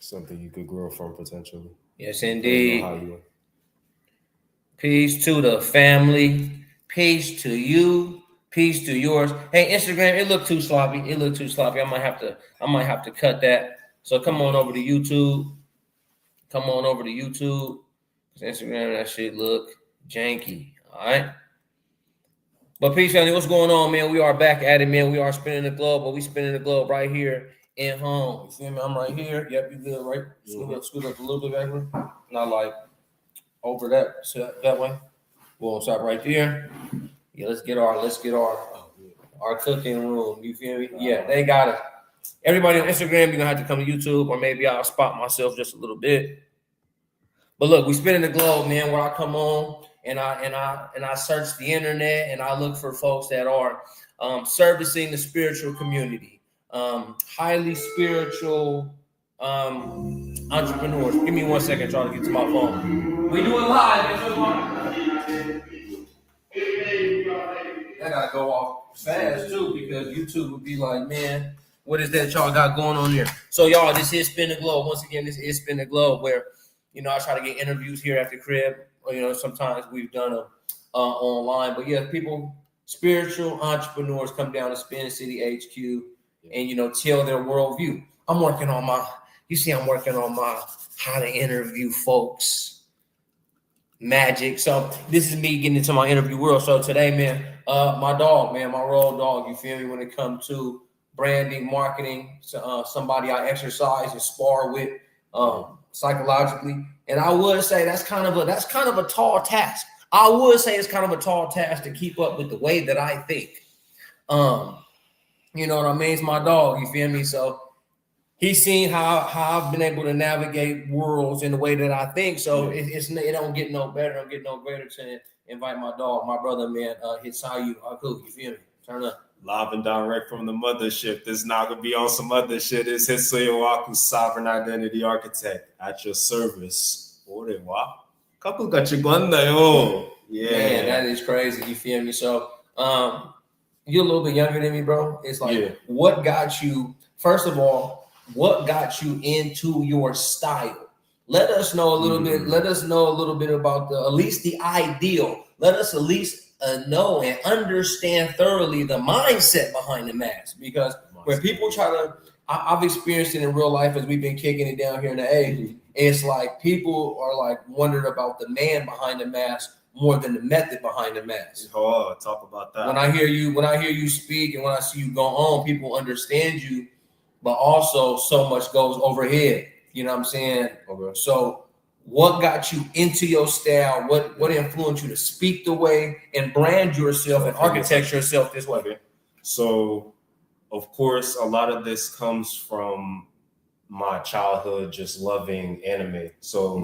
Something you could grow from potentially. Yes, indeed. Peace to the family. Peace to you. Peace to yours. Hey, Instagram, it looked too sloppy. I might have to cut that. So come on over to YouTube. Instagram, that shit look janky. All right. But peace, family. What's going on, man? We are back at it, man. We are spinning the globe, but we spinning the globe right here in home. You feel me? I'm right here. Yep, you good, right? Scoot up a little bit backward. Not like over that way. We'll stop right there. Yeah, let's get our cooking room. You feel me? Yeah, they got it. Everybody on Instagram, you're gonna have to come to YouTube, or maybe I'll spot myself just a little bit. But look, we spinning the globe, man, where I come on and I search the internet and I look for folks that are servicing the spiritual community, highly spiritual entrepreneurs. Give me 1 second, trying to get to my phone. We do it live. That gotta go off fast too, because YouTube would be like, man, what is that y'all got going on here? So y'all, this is Spin the Globe. Once again, this is Spin the Globe, where I try to get interviews here at the crib. Or, sometimes we've done them online. But yeah, people, spiritual entrepreneurs come down to Spin City HQ and, tell their worldview. I'm working on my how to interview folks magic. So this is me getting into my interview world. So today, man, my dog, man, my royal dog, you feel me, when it comes to branding, marketing, somebody I exercise and spar with, psychologically, and I would say that's kind of a tall task. I would say it's kind of a tall task to keep up with the way that I think. You know what I mean? It's my dog, you feel me? So he's seen how I've been able to navigate worlds in the way that I think. So it don't get no better, don't get no greater to invite my dog, my brother, man, Hitsuyu, you feel me? Turn up. Live and direct from the mothership. This is not gonna be on some other shit. It's Hitsuyu, Sovereign Identity Architect, at your service. Couple got you yo. Yeah, man, that is crazy. You feel me? So, you're a little bit younger than me, bro. It's like, what got you? First of all, what got you into your style? Let us know a little bit. Let us know a little bit about at least the ideal. Let us at least know and understand thoroughly the mindset behind the mask, because where people try to, I've experienced it in real life as we've been kicking it down here in the A. It's like people are like wondering about the man behind the mask more than the method behind the mask. Oh, talk about that. When I hear you speak and when I see you go on, people understand you, but also so much goes overhead. You know what I'm saying? Okay. So what got you into your style? What influenced you to speak the way and brand yourself and architect yourself this way? Okay. So, of course, a lot of this comes from my childhood, just loving anime. So,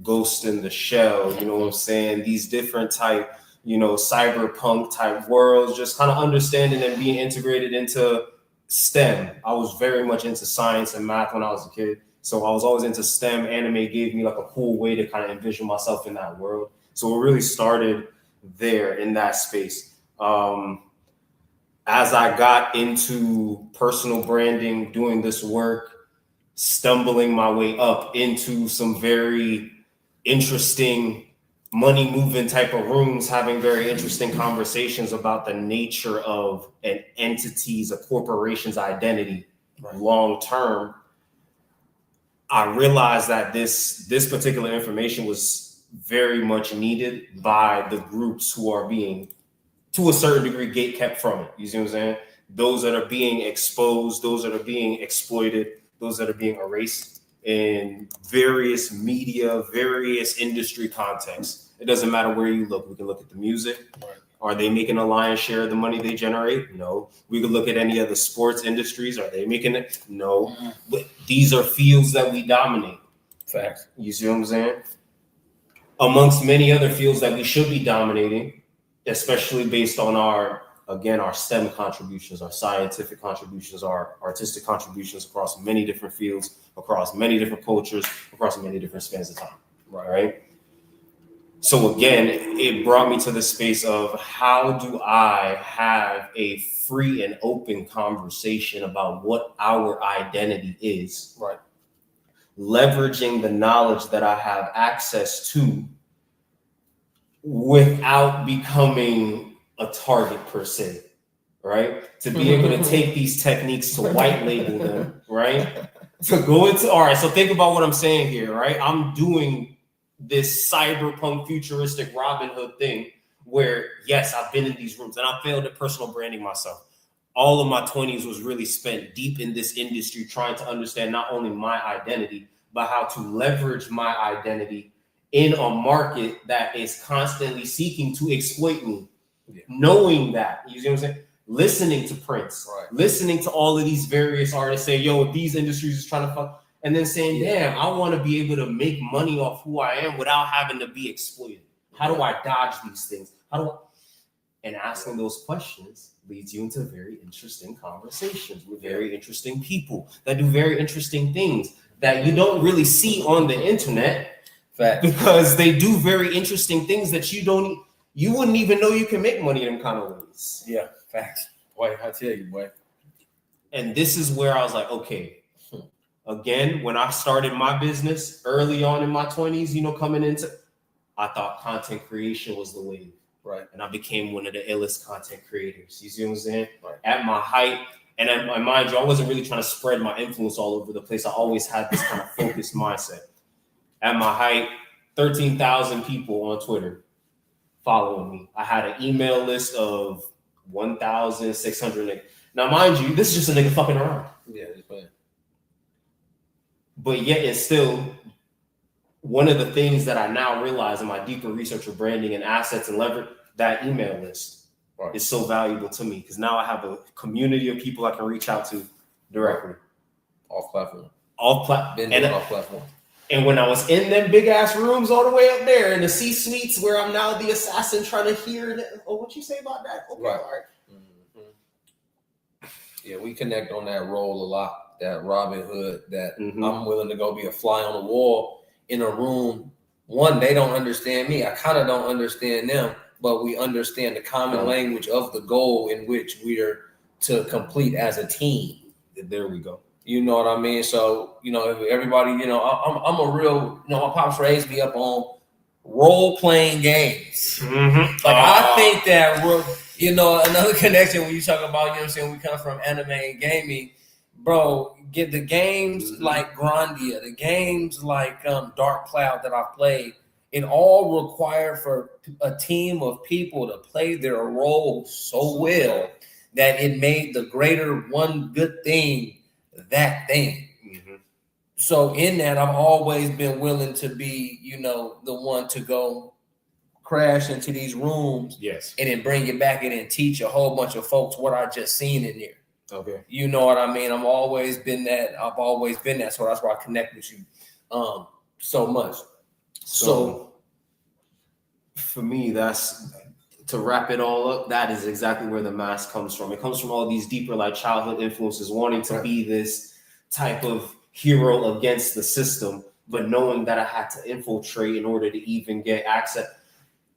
Ghost in the Shell, you know what I'm saying? These different type, cyberpunk type worlds, just kind of understanding and being integrated into STEM. I was very much into science and math when I was a kid. So I was always into STEM. Anime gave me like a cool way to kind of envision myself in that world. So it really started there in that space. As I got into personal branding, doing this work, stumbling my way up into some very interesting money moving type of rooms, having very interesting conversations about the nature of an entity's, a corporation's identity long term. I realized that this particular information was very much needed by the groups who are being, to a certain degree, gate kept from it. You see what I'm saying? Those that are being exposed, those that are being exploited, those that are being erased in various media, various industry contexts. It doesn't matter where you look. We can look at the music. Right. Are they making a lion's share of the money they generate? No. We could look at any of the sports industries. Are they making it? No. Mm-hmm. But these are fields that we dominate. Facts. You see what I'm saying? Amongst many other fields that we should be dominating, especially based on our STEM contributions, our scientific contributions, our artistic contributions across many different fields, across many different cultures, across many different spans of time. Right? So again, it brought me to the space of how do I have a free and open conversation about what our identity is, leveraging the knowledge that I have access to without becoming a target per se, right? To be able to take these techniques to white label them, right? To go into, all right, so think about what I'm saying here, right? I'm doing this cyberpunk futuristic Robin Hood thing where, yes, I've been in these rooms and I failed at personal branding myself. All of my 20s was really spent deep in this industry trying to understand not only my identity, but how to leverage my identity in a market that is constantly seeking to exploit me. Yeah. Knowing that, you see what I'm saying? Listening to Prince, right. Listening to all of these various artists say, yo, these industries is trying to fuck, and then saying, damn, I want to be able to make money off who I am without having to be exploited. How do I dodge these things? And asking those questions leads you into very interesting conversations with very interesting people that do very interesting things that you don't really see on the internet. Fact. Because they do very interesting things that you wouldn't even know you can make money in kind of ways. Yeah, facts. Boy, I tell you, boy. And this is where I was like, okay, again, when I started my business early on in my 20s, coming into, I thought content creation was the wave. Right. And I became one of the illest content creators. You see what I'm saying? Right. At my height, and mind you, I wasn't really trying to spread my influence all over the place. I always had this kind of focused mindset. At my height, 13,000 people on Twitter following me. I had an email list of 1,600 niggas. Now, mind you, this is just a nigga fucking around. Yeah, just playing. But yet it's still one of the things that I now realize in my deeper research of branding and assets and leverage, that email list is so valuable to me because now I have a community of people I can reach out to directly. Off platform. Off platform. And when I was in them big ass rooms all the way up there in the C-suites where I'm now the assassin trying to hear, what you say about that? Okay, right. All right. Mm-hmm. Yeah, we connect on that role a lot, that Robin Hood, that I'm willing to go be a fly on the wall in a room. One, they don't understand me. I kind of don't understand them, but we understand the common language of the goal in which we're to complete as a team. There we go. You know what I mean? So, everybody, I'm a real, my pops raised me up on role-playing games. Mm-hmm. Like, I think that, another connection when you talk about, we come from anime and gaming, bro, get the games like Grandia, the games like Dark Cloud that I've played, it all required for a team of people to play their role so well that it made the greater one good thing that thing. Mm-hmm. So in that, I've always been willing to be, the one to go crash into these rooms, and then bring it back in and teach a whole bunch of folks what I just seen in there. Okay, you know what I mean? I've always been that. So that's why I connect with you so much. So for me, that's to wrap it all up. That is exactly where the mask comes from. It comes from all these deeper, like childhood influences, wanting to be this type of hero against the system, but knowing that I had to infiltrate in order to even get access.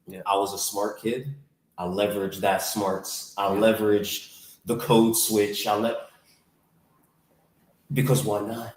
Yeah. I was a smart kid. I leveraged that smarts. I leveraged the code switch. Because why not?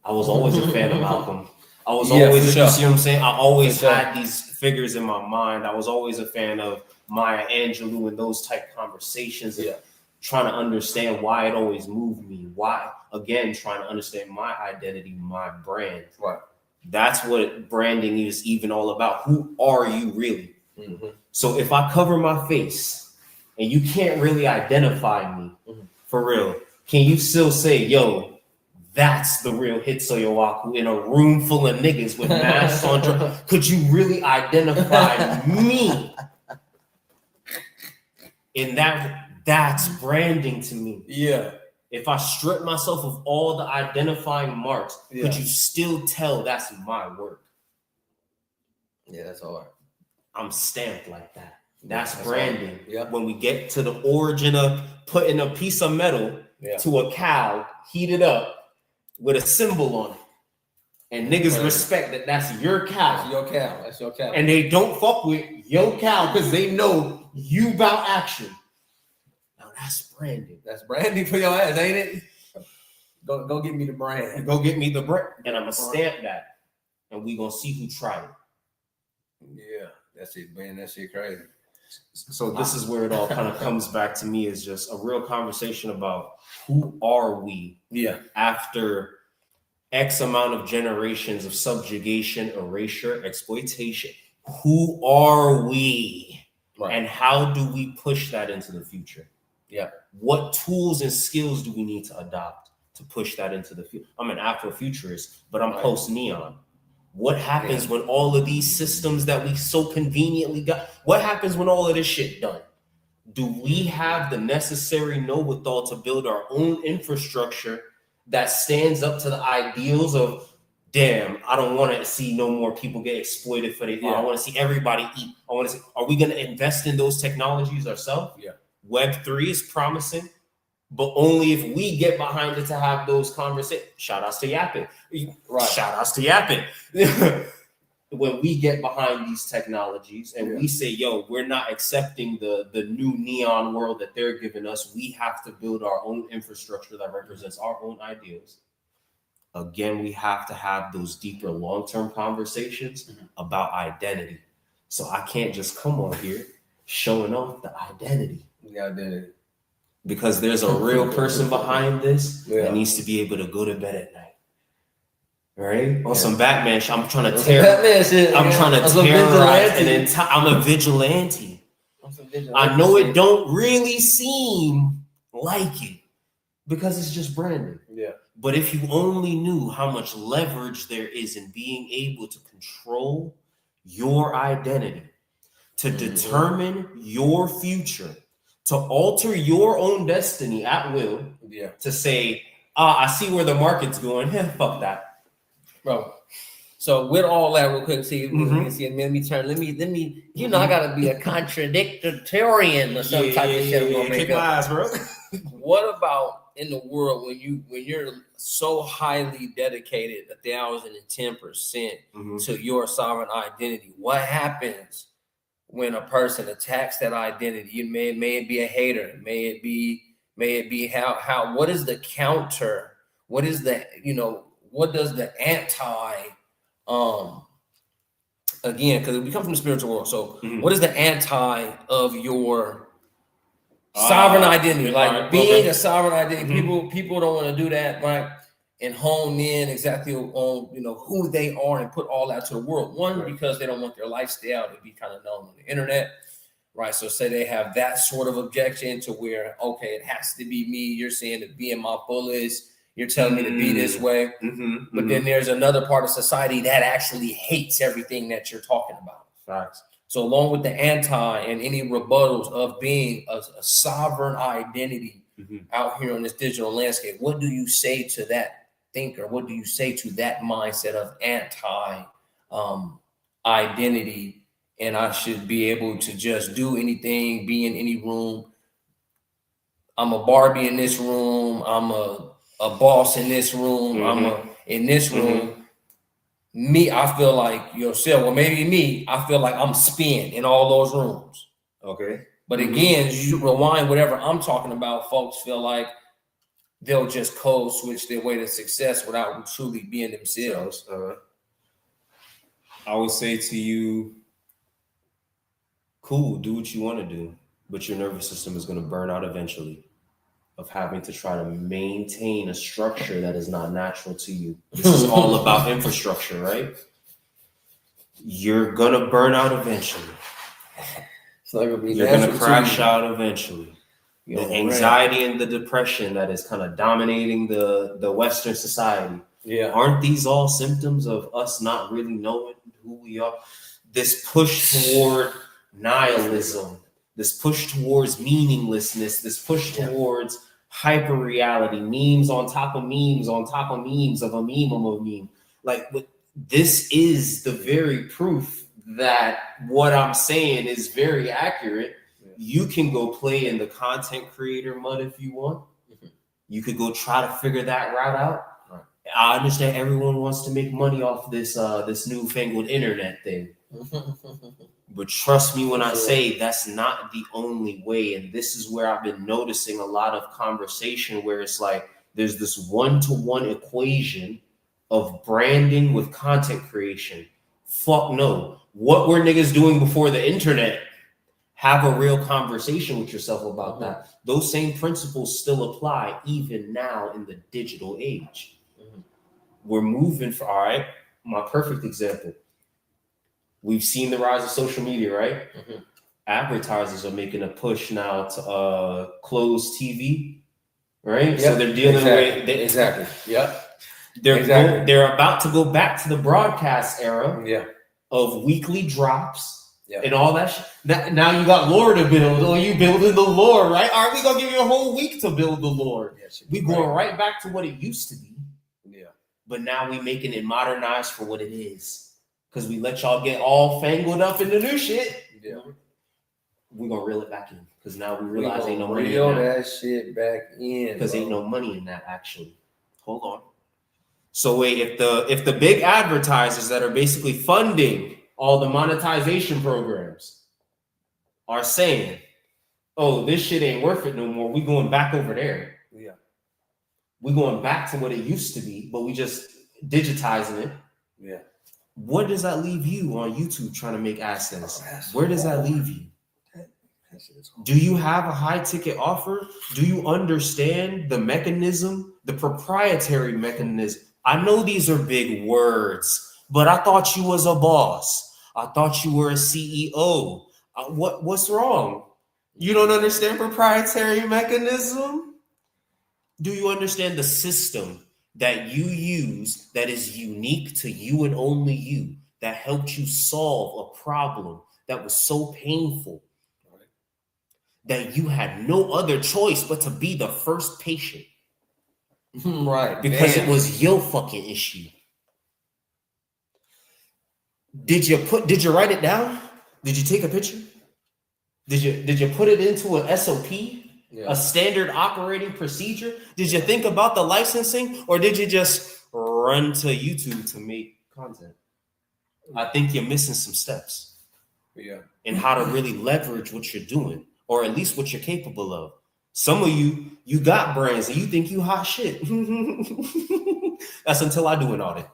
I was always a fan of Malcolm. I was always, you see what I'm saying? I always had these figures in my mind. I was always a fan of Maya Angelou and those type conversations. And trying to understand why it always moved me. Why, again, trying to understand my identity, my brand. Right. That's what branding is even all about. Who are you really? Mm-hmm. So if I cover my face and you can't really identify me for real, can you still say, yo, that's the real Hitsuyu in a room full of niggas with masks on? Could you really identify me? And that's branding to me. Yeah. If I strip myself of all the identifying marks, could you still tell that's my work? Yeah, that's hard. I'm stamped like that. That's branding. Yep. When we get to the origin of putting a piece of metal to a cow, heated up with a symbol on it. And niggas respect that that's your cow. That's your cow. That's your cow. And they don't fuck with your cow because they know you about action. Now that's branding. That's branding for your ass, ain't it? Go get me the brand. Go get me the brand, and I'm gonna stamp that, and we gonna see who tried it. Yeah, that's it, man. That shit crazy. So this is where it all kind of comes back to me, is just a real conversation about who are we after X amount of generations of subjugation, erasure, exploitation. Who are we? Right. And how do we push that into the future? Yeah. What tools and skills do we need to adopt to push that into the future? I'm an Afrofuturist, but I'm post-neon. What happens when all of these systems that we so conveniently got, what happens when all of this shit done? Do we have the necessary know-withal to build our own infrastructure that stands up to the ideals of, damn, I don't want to see no more people get exploited for their I want to see everybody eat. I want to see, are we going to invest in those technologies ourselves? Yeah. Web3 is promising, but only if we get behind it to have those conversations. Shout outs to Yapping. Right. Shout outs to Yapping. When we get behind these technologies and we say, yo, we're not accepting the new neon world that they're giving us, we have to build our own infrastructure that represents our own ideals. Again, we have to have those deeper long-term conversations about identity. So I can't just come on here showing off the identity. The identity. Because there's a real person behind this that needs to be able to go to bed at night. Right? On some Batman shit, I'm trying to tear. Batman shit. I'm trying to terrorize an entire. I'm a vigilante. I know it don't really seem like it because it's just branding. Yeah. But if you only knew how much leverage there is in being able to control your identity, to determine your future, to alter your own destiny at will, to say, I see where the market's going. Fuck that. Bro, so with all that, real quick, see, let me turn. Let me. You know, I gotta be a contradictorian or some type of shit. I'm Kick my ass, bro. What about in the world when you're so highly dedicated, 1,010% to your sovereign identity? What happens when a person attacks that identity? You may it be a hater, may it be how what is the counter? What is the what does the anti, again, because we come from the spiritual world. So what is the anti of your sovereign identity? Like being a sovereign identity, people don't want to do that, right? And hone in exactly on, who they are and put all that to the world. One, because they don't want their lifestyle to be kind of known on the internet, right? So say they have that sort of objection to where, okay, it has to be me. You're saying to be in my fullest. You're telling me to be this way. But then there's another part of society that actually hates everything that you're talking about. Facts. So along with the anti and any rebuttals of being a sovereign identity out here on this digital landscape, what do you say to that thinker? What do you say to that mindset of anti identity? And I should be able to just do anything, be in any room. I'm a Barbie in this room. I'm a boss in this room. I'm in this room. Me, I feel like yourself, or maybe me, I feel like I'm Spin in all those rooms. Okay. But again, you rewind whatever I'm talking about, folks feel like they'll just code switch their way to success without truly being themselves. I would say to you, cool, do what you want to do, but your nervous system is going to burn out eventually of having to try to maintain a structure that is not natural to you. This is all about infrastructure, right? You're going to burn out eventually. You're going to crash out eventually. The anxiety and the depression that is kind of dominating the Western society. Aren't these all symptoms of us not really knowing who we are? This push toward nihilism, this push towards meaninglessness, this push towards hyper reality, memes on top of memes on top of memes of a meme of a meme. Like, this is the very proof that what I'm saying is very accurate. You can go play in the content creator mud if you want. You could go try to figure that route out. I understand everyone wants to make money off this newfangled internet thing. But trust me when I say that's not the only way. And this is where I've been noticing a lot of conversation where it's like, there's this one-to-one equation of branding with content creation. Fuck no. What were niggas doing before the internet? Have a real conversation with yourself about that. Those same principles still apply even now in the digital age. We're moving for, all right, my perfect example. We've seen the rise of social media, right? Advertisers are making a push now to close TV, right? So they're dealing with... They're about to go back to the broadcast era of weekly drops. And all that shit. Now you got lore to build, or you building the lore, right? All right, we gonna give you a whole week to build the lore. We going right back to what it used to be. But now we making it modernized for what it is. Because we let y'all get all fangled up in the new shit. We gonna reel it back in. Because now we realize ain't no money in that. Reel that shit back in. Because ain't no money in that, actually. Hold on. So wait, if the big advertisers that are basically funding all the monetization programs are saying, oh, this shit ain't worth it no more, we going back over there. We going back to what it used to be, but we just digitizing it. What does that leave you on YouTube trying to make AdSense? Where does that leave you? Do you have a high ticket offer? Do you understand the mechanism, the proprietary mechanism? I know these are big words, but I thought you was a boss. I thought you were a CEO. What's wrong? You don't understand proprietary mechanism? Do you understand the system that you use that is unique to you and only you, that helped you solve a problem that was so painful that you had no other choice but to be the first patient? Because it was your fucking issue. Did you write it down? Did you take a picture? Did you put it into an SOP? A standard operating procedure? Did you think about the licensing, or did you just run to YouTube to make content? I think you're missing some steps. And how to really leverage what you're doing, or at least what you're capable of. Some of you got brands and you think you hot shit. That's until I do an audit.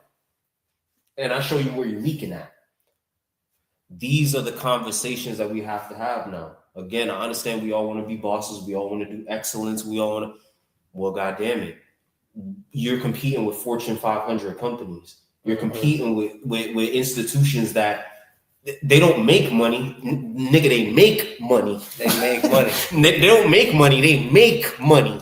And I show you where you're leaking at. These are the conversations that we have to have now. Again, I understand we all want to be bosses. We all want to do excellence. We all want to, well, goddamn it. You're competing with Fortune 500 companies. You're competing with institutions that they don't make money. Nigga, they make money. They make money. They don't make money. They make money.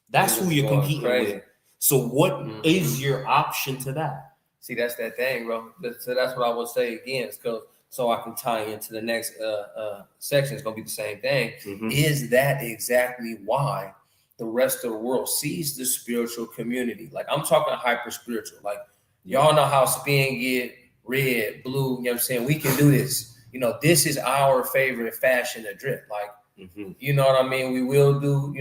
That's who you're competing with. So what is your option to that? See, that's that thing, bro. So that's what I will say again. So I can tie into the next section. It's going to be the same thing. Is that exactly why the rest of the world sees the spiritual community? Like, I'm talking hyper spiritual. Like, y'all know how Spin get red, blue. You know what I'm saying? We can do this. You know, this is our favorite fashion to drip. Like, you know what I mean? We will do,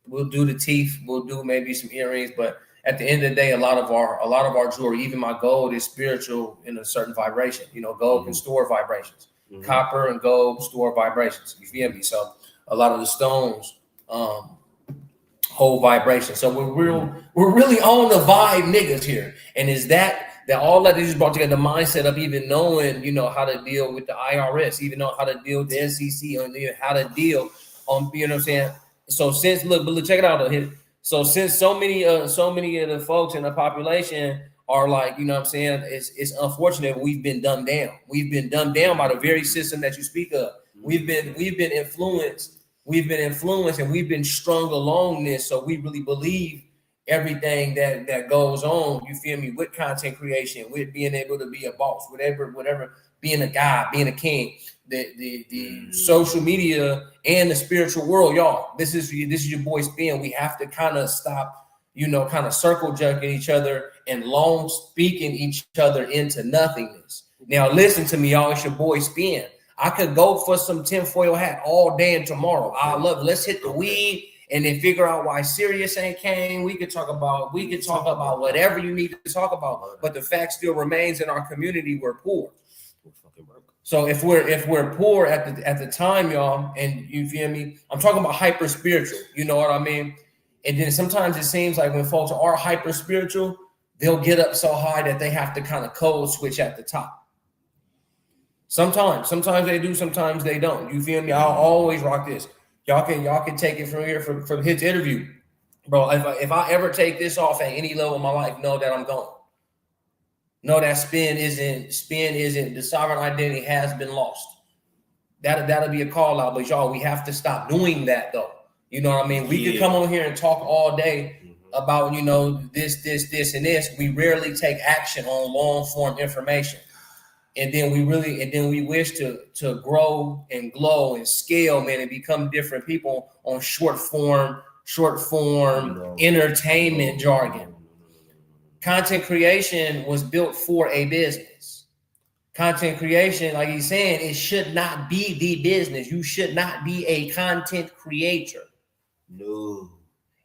we'll do the teeth. We'll do maybe some earrings. But at the end of the day, a lot of our jewelry, even my gold, is spiritual in a certain vibration. You know, gold can store vibrations. Copper and gold store vibrations. You feel me? So a lot of the stones hold vibration. So we're really on the vibe niggas here. And is that all that is brought together, the mindset of even knowing, how to deal with the IRS, even know how to deal with the SEC, or how to deal on, you know what I'm saying? So since look, check it out though. So since so many of the folks in the population are like, you know what I'm saying, it's unfortunate we've been dumbed down. We've been dumbed down by the very system that you speak of. We've been influenced, and we've been strung along this. So we really believe everything that goes on, you feel me, with content creation, with being able to be a boss, whatever, being a guy, being a king, the social media and the spiritual world, y'all. This is your boy Spin. We have to kind of stop, kind of circle jerking each other and long speaking each other into nothingness. Now listen to me, y'all. It's your boy Spin. I could go for some tinfoil hat all day and tomorrow. I love it. Let's hit the weed and then figure out why Sirius ain't came. We could talk about whatever you need to talk about. But the fact still remains, in our community, we're poor. So if we're poor at the time, y'all, and you feel me, I'm talking about hyper spiritual. You know what I mean? And then sometimes it seems like when folks are hyper spiritual, they'll get up so high that they have to kind of code switch at the top. Sometimes they do, sometimes they don't. You feel me? I'll always rock this. Y'all can take it from here from his interview. Bro, if I ever take this off at any level of my life, know that I'm gone. Know that spin isn't the sovereign identity has been lost. That'll be a call out, but y'all, we have to stop doing that though. You know what I mean? We could come on here and talk all day about, this, and this. We rarely take action on long form information. And then we wish to grow and glow and scale, man, and become different people on short form entertainment jargon. Content creation was built for a business. Content creation, like he's saying, it should not be the business. You should not be a content creator. No.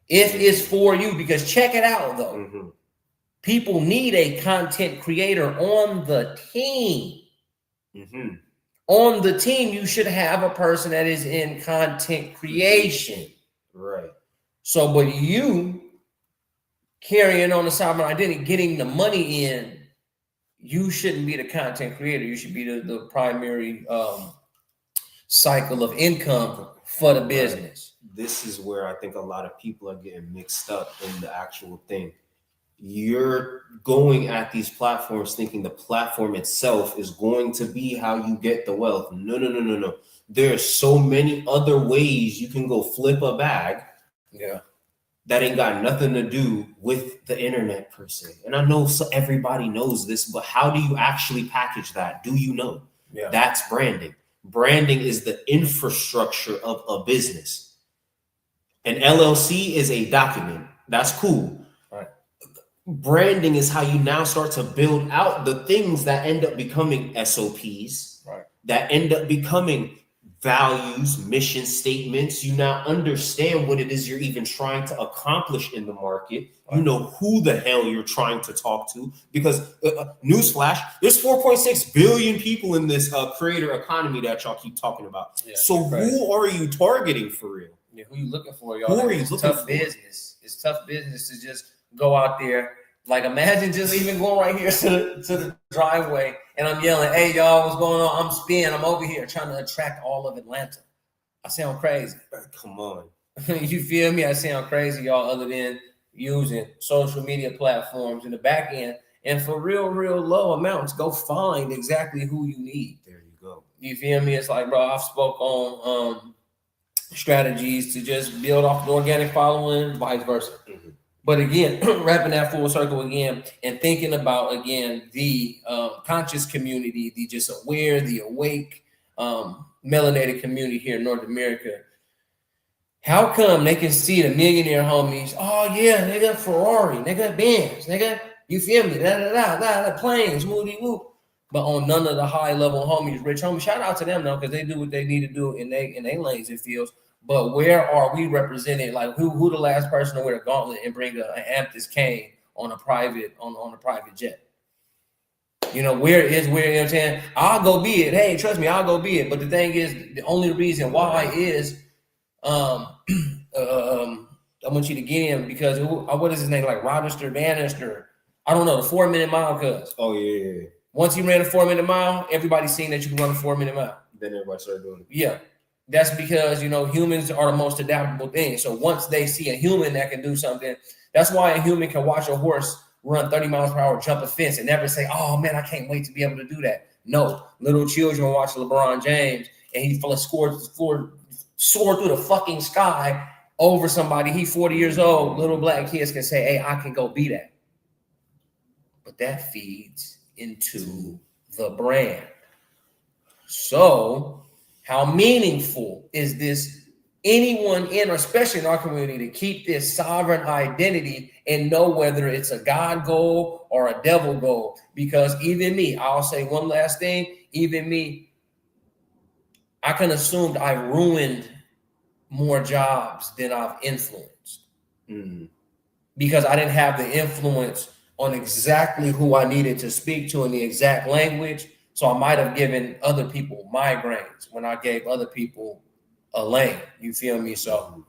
If it's for you, because check it out though. People need a content creator on the team. On the team, you should have a person that is in content creation. Right. So, but you carrying on the sovereign identity, getting the money in, you shouldn't be the content creator. You should be the primary cycle of income for the business. This is where I think a lot of people are getting mixed up in the actual thing. You're going at these platforms thinking the platform itself is going to be how you get the wealth. No. There's so many other ways you can go flip a bag. Yeah. That ain't got nothing to do with the internet per se. And I know everybody knows this, but how do you actually package that? Do you know? Yeah. That's branding. Branding is the infrastructure of a business. An LLC is a document. That's cool. Right. Branding is how you now start to build out the things that end up becoming SOPs, right, that end up becoming values, mission statements. You now understand what it is you're even trying to accomplish in the market. Right. You know who the hell you're trying to talk to, because newsflash, there's 4.6 billion people in this creator economy that y'all keep talking about. Yeah, so who are you targeting for real? Yeah, who you looking for, y'all? Who are you looking tough for? Business. It's tough business to just go out there. Like, imagine just even going right here to the driveway and I'm yelling, "Hey, y'all, what's going on? I'm Spin. I'm over here trying to attract all of Atlanta." I sound crazy. Come on. You feel me? I sound crazy, y'all, other than using social media platforms in the back end. And for real low amounts, go find exactly who you need. There you go. You feel me? It's like, bro, I've spoke on strategies to just build off the organic following, vice versa. But again, wrapping that full circle again and thinking about, again, the conscious community, the just aware, the awake, melanated community here in North America. How come they can see the millionaire homies? Oh, yeah, they got Ferrari, they got Benz, they got, you feel me? Planes, moody whoop. But on none of the high level homies, rich homies, shout out to them though, because they do what they need to do in they lanes and fields. But where are we represented? Like who the last person to wear a gauntlet and bring an Amethyst cane on a private jet? You know, you know what I'm saying? I'll go be it. Hey, trust me, I'll go be it. But the thing is, the only reason why is I want you to get him because what is his name? Like Rochester Bannister. I don't know, the 4-minute mile cuz. Oh yeah. Once you ran a 4-minute mile, everybody's seen that you can run a 4-minute mile. Then everybody started doing it. Yeah. That's because, humans are the most adaptable thing. So once they see a human that can do something, that's why a human can watch a horse run 30 miles per hour, jump a fence, and never say, "Oh man, I can't wait to be able to do that." No, little children watch LeBron James and he soared through the fucking sky over somebody. He's 40 years old. Little black kids can say, "Hey, I can go be that." But that feeds into the brand. So how meaningful is this? Anyone in, or especially in our community, to keep this sovereign identity and know whether it's a God goal or a devil goal? Because even me, I'll say one last thing, even me, I can assume I've ruined more jobs than I've influenced. Because I didn't have the influence on exactly who I needed to speak to in the exact language. So I might have given other people migraines when I gave other people a lane. You feel me? So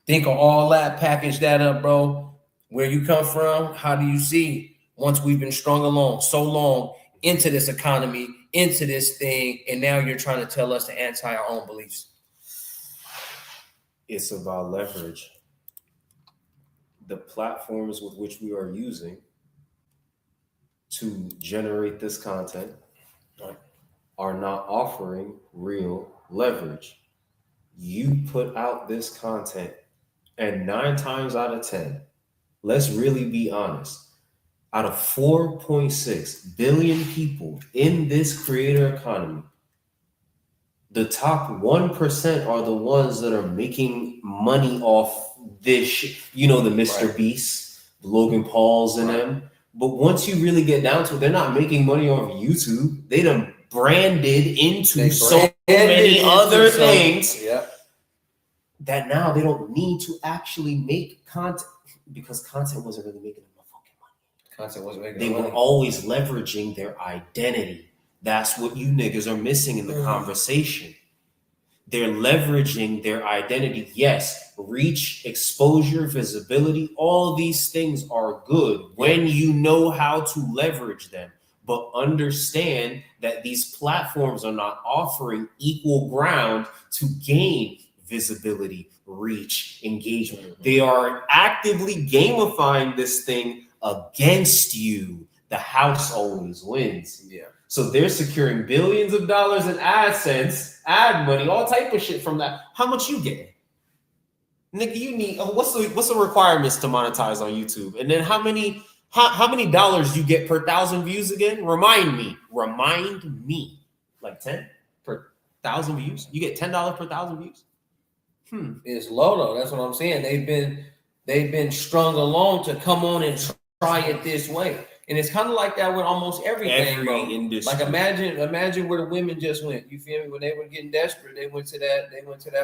Think of all that, package that up, bro. Where you come from, how do you see once we've been strung along so long into this economy, into this thing, and now you're trying to tell us to anti our own beliefs? It's about leverage. The platforms with which we are using to generate this content are not offering real leverage. You put out this content, and 9 times out of 10, let's really be honest, out of 4.6 billion people in this creator economy, the top 1% are the ones that are making money off this, the Mr. Beast, the Logan Pauls and them. But once you really get down to it, they're not making money off YouTube. They done branded into so many other things that now they don't need to actually make content, because content wasn't really making them no fucking money. Content wasn't making They money. were always leveraging their identity. That's what you niggas are missing in the conversation. They're leveraging their identity. Yes, reach, exposure, visibility, all these things are good when you know how to leverage them. But understand that these platforms are not offering equal ground to gain visibility, reach, engagement. They are actively gamifying this thing against you. The house always wins. Yeah. So they're securing billions of dollars in AdSense, ad money, all type of shit from that. How much you getting? Nigga, you need what's the requirements to monetize on YouTube? And then how many dollars you get per 1,000 views again? Remind me. Like 10 per 1,000 views? You get $10 per 1,000 views? It's low though. That's what I'm saying. They've been strung along to come on and try it this way. And it's kind of like that with almost everything, bro. Industry. Like imagine where the women just went. You feel me? When they were getting desperate, they went to that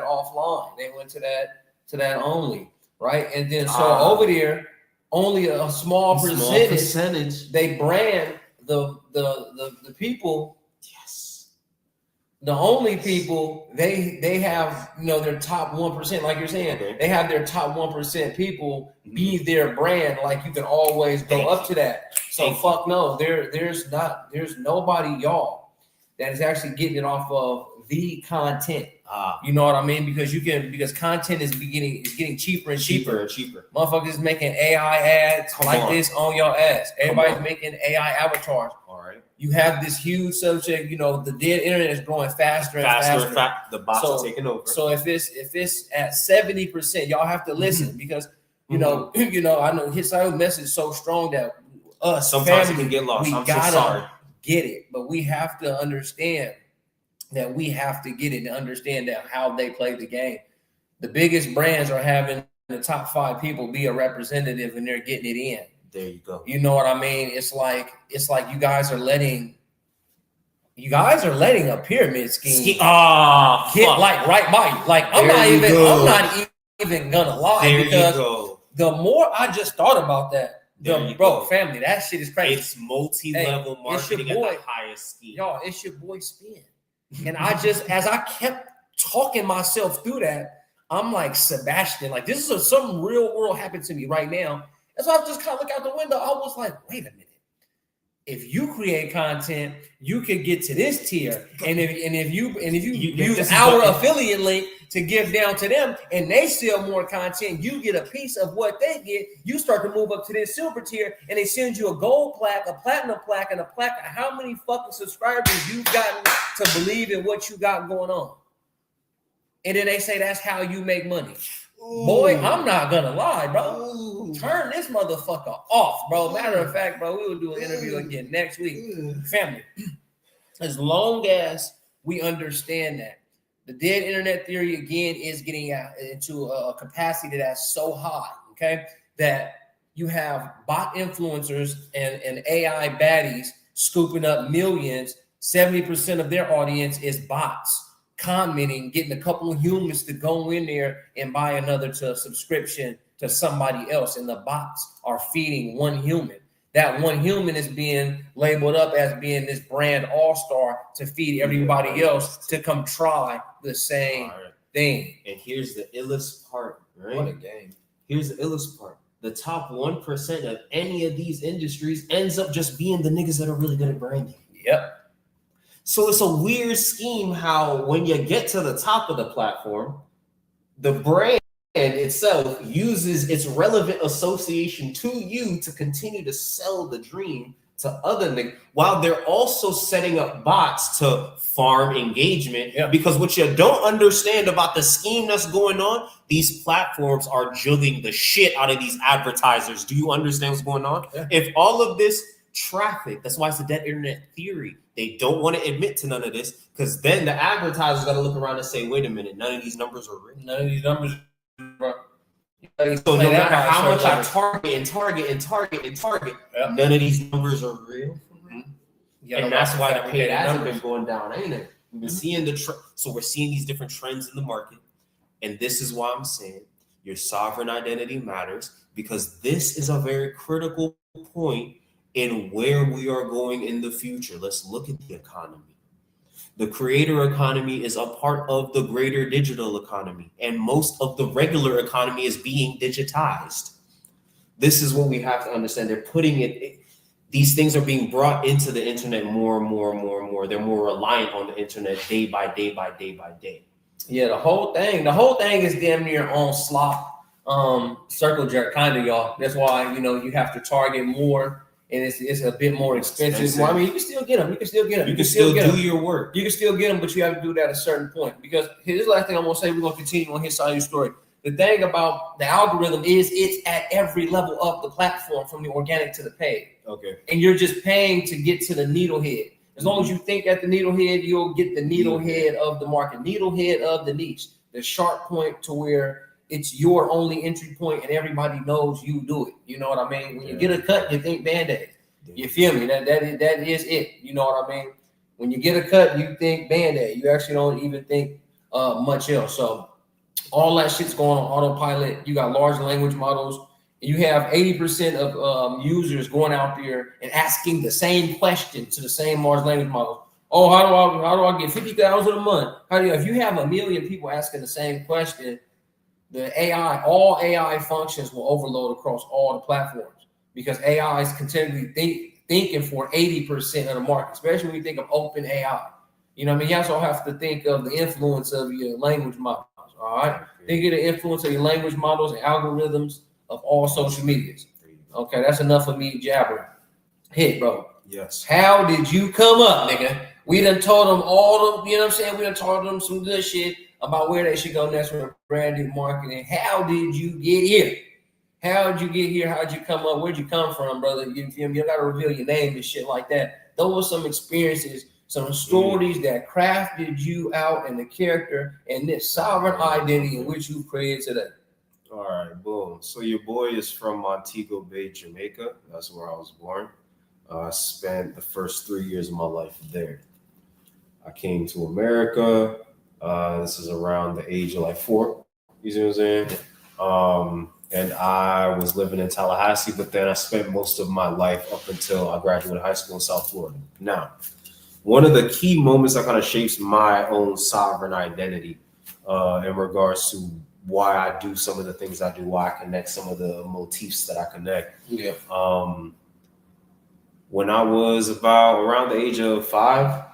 offline. They went to that only, right? And then so over there, only a small percentage they brand the people. Yes. The only people they have, their top 1%, like you're saying, they have their top 1% people be their brand. Like you can always go up to that. So fuck no, there's nobody, y'all, that is actually getting it off of the content. You know what I mean? Because content is getting cheaper and cheaper. Motherfuckers is making AI ads this on your ass. Everybody's making AI avatars. All right. You have this huge subject, the dead internet is growing faster and faster. The bots are taking over. So if it's at 70%, y'all have to listen because I know Hitsuyu message is so strong that us sometimes family, it can get lost. We I'm gotta so sorry. get it, but we have to understand that we have to get it and understand that how they play the game. The biggest brands are having the top 5 people be a representative and they're getting it in. There you go. You know what I mean? It's like you guys are letting a pyramid scheme get right by you. Like I'm not even gonna lie, because the more I just thought about that, family, that shit is crazy. It's multi-level marketing at the highest scheme. Y'all, it's your boy Spin. And as I kept talking myself through that, I'm like, Sebastian, like this is something real world happened to me right now. And so I just kind of look out the window. I was like, wait a minute. If you create content, you could get to this tier. And if you use our affiliate link to give down to them and they sell more content, you get a piece of what they get. You start to move up to this silver tier and they send you a gold plaque, a platinum plaque, and a plaque of how many fucking subscribers you've gotten to believe in what you got going on. And then they say that's how you make money. Ooh. Boy, I'm not gonna lie, bro. Ooh. Turn this motherfucker off, bro. Matter of fact, bro, we will do an interview again next week. Family, as long as we understand that the dead internet theory again is getting out into a capacity that's so high, okay, that you have bot influencers and AI baddies scooping up millions. 70% of their audience is bots. Commenting, getting a couple of humans to go in there and buy another subscription to somebody else, and the bots are feeding one human. That one human is being labeled up as being this brand all-star to feed everybody else to come try the same thing. And here's the illest part Right? What a game. Here's the illest part. The top 1% of any of these industries ends up just being the niggas that are really good at branding. Yep. So it's a weird scheme how when you get to the top of the platform, the brand itself uses its relevant association to you to continue to sell the dream to other niggas, while they're also setting up bots to farm engagement. Yeah. Because what you don't understand about the scheme that's going on, these platforms are jugging the shit out of these advertisers. Do you understand what's going on? Yeah. If all of this traffic, that's why it's the dead internet theory. They don't want to admit to none of this, because then the advertisers got to look around and say, wait a minute, none of these numbers are real. None of these numbers, bro. So no matter how much I target, none of these numbers are real. And that's why the paid ads have been going down, ain't it? We've been seeing the so we're seeing these different trends in the market. And this is why I'm saying your sovereign identity matters, because this is a very critical point in where we are going in the future. Let's look at the economy. The creator economy is a part of the greater digital economy, and most of the regular economy is being digitized. This is what we have to understand. They're putting it, these things are being brought into the internet more and more and more and more. They're more reliant on the internet day by day by day by day. Yeah, the whole thing is damn near on slop, circle jerk kind of, y'all. That's why, you have to target more. And it's a bit more expensive. Well, I mean, you can still get them. You can still do your work. You can still get them, but you have to do that at a certain point. Because here's the last thing I'm going to say. We're going to continue on his side of your story. The thing about the algorithm is it's at every level of the platform, from the organic to the paid. Okay. And you're just paying to get to the needlehead. As long as you think at the needlehead, you'll get the needlehead of the market, needlehead of the niche, the sharp point to where it's your only entry point and everybody knows you do it. You know what I mean? When you get a cut, you think Band-Aid. You feel me? That is it. You know what I mean? When you get a cut, you think Band-Aid. You actually don't even think much else. So all that shit's going on autopilot. You got large language models. You have 80% of users going out there and asking the same question to the same large language model. Oh, how do I get 50,000 a month? If you have 1 million people asking the same question, all AI functions will overload across all the platforms, because AI is continually thinking for 80% of the market, especially when you think of open AI. You know what I mean? You also have to think of the influence of your language models. All right. Think of the influence of your language models and algorithms of all social medias. Okay, that's enough of me jabbering. Hit, bro. Yes. How did you come up, nigga? We done told them all the, you know what I'm saying? We done taught them some good shit about where they should go next with branding, marketing. How did you get here? How'd you get here? How'd you come up? Where'd you come from, brother? You feel me? You gotta reveal your name and shit like that. Those were some experiences, some stories that crafted you out and the character and this sovereign identity in which you created today. All right, boom. So your boy is from Montego Bay, Jamaica. That's where I was born. I spent the first 3 years of my life there. I came to America. This is around the age of like 4. You see what I'm saying? And I was living in Tallahassee, but then I spent most of my life up until I graduated high school in South Florida. Now, one of the key moments that kind of shapes my own sovereign identity in regards to why I do some of the things I do, why I connect some of the motifs that I connect. Yeah. When I was about around the age of 5,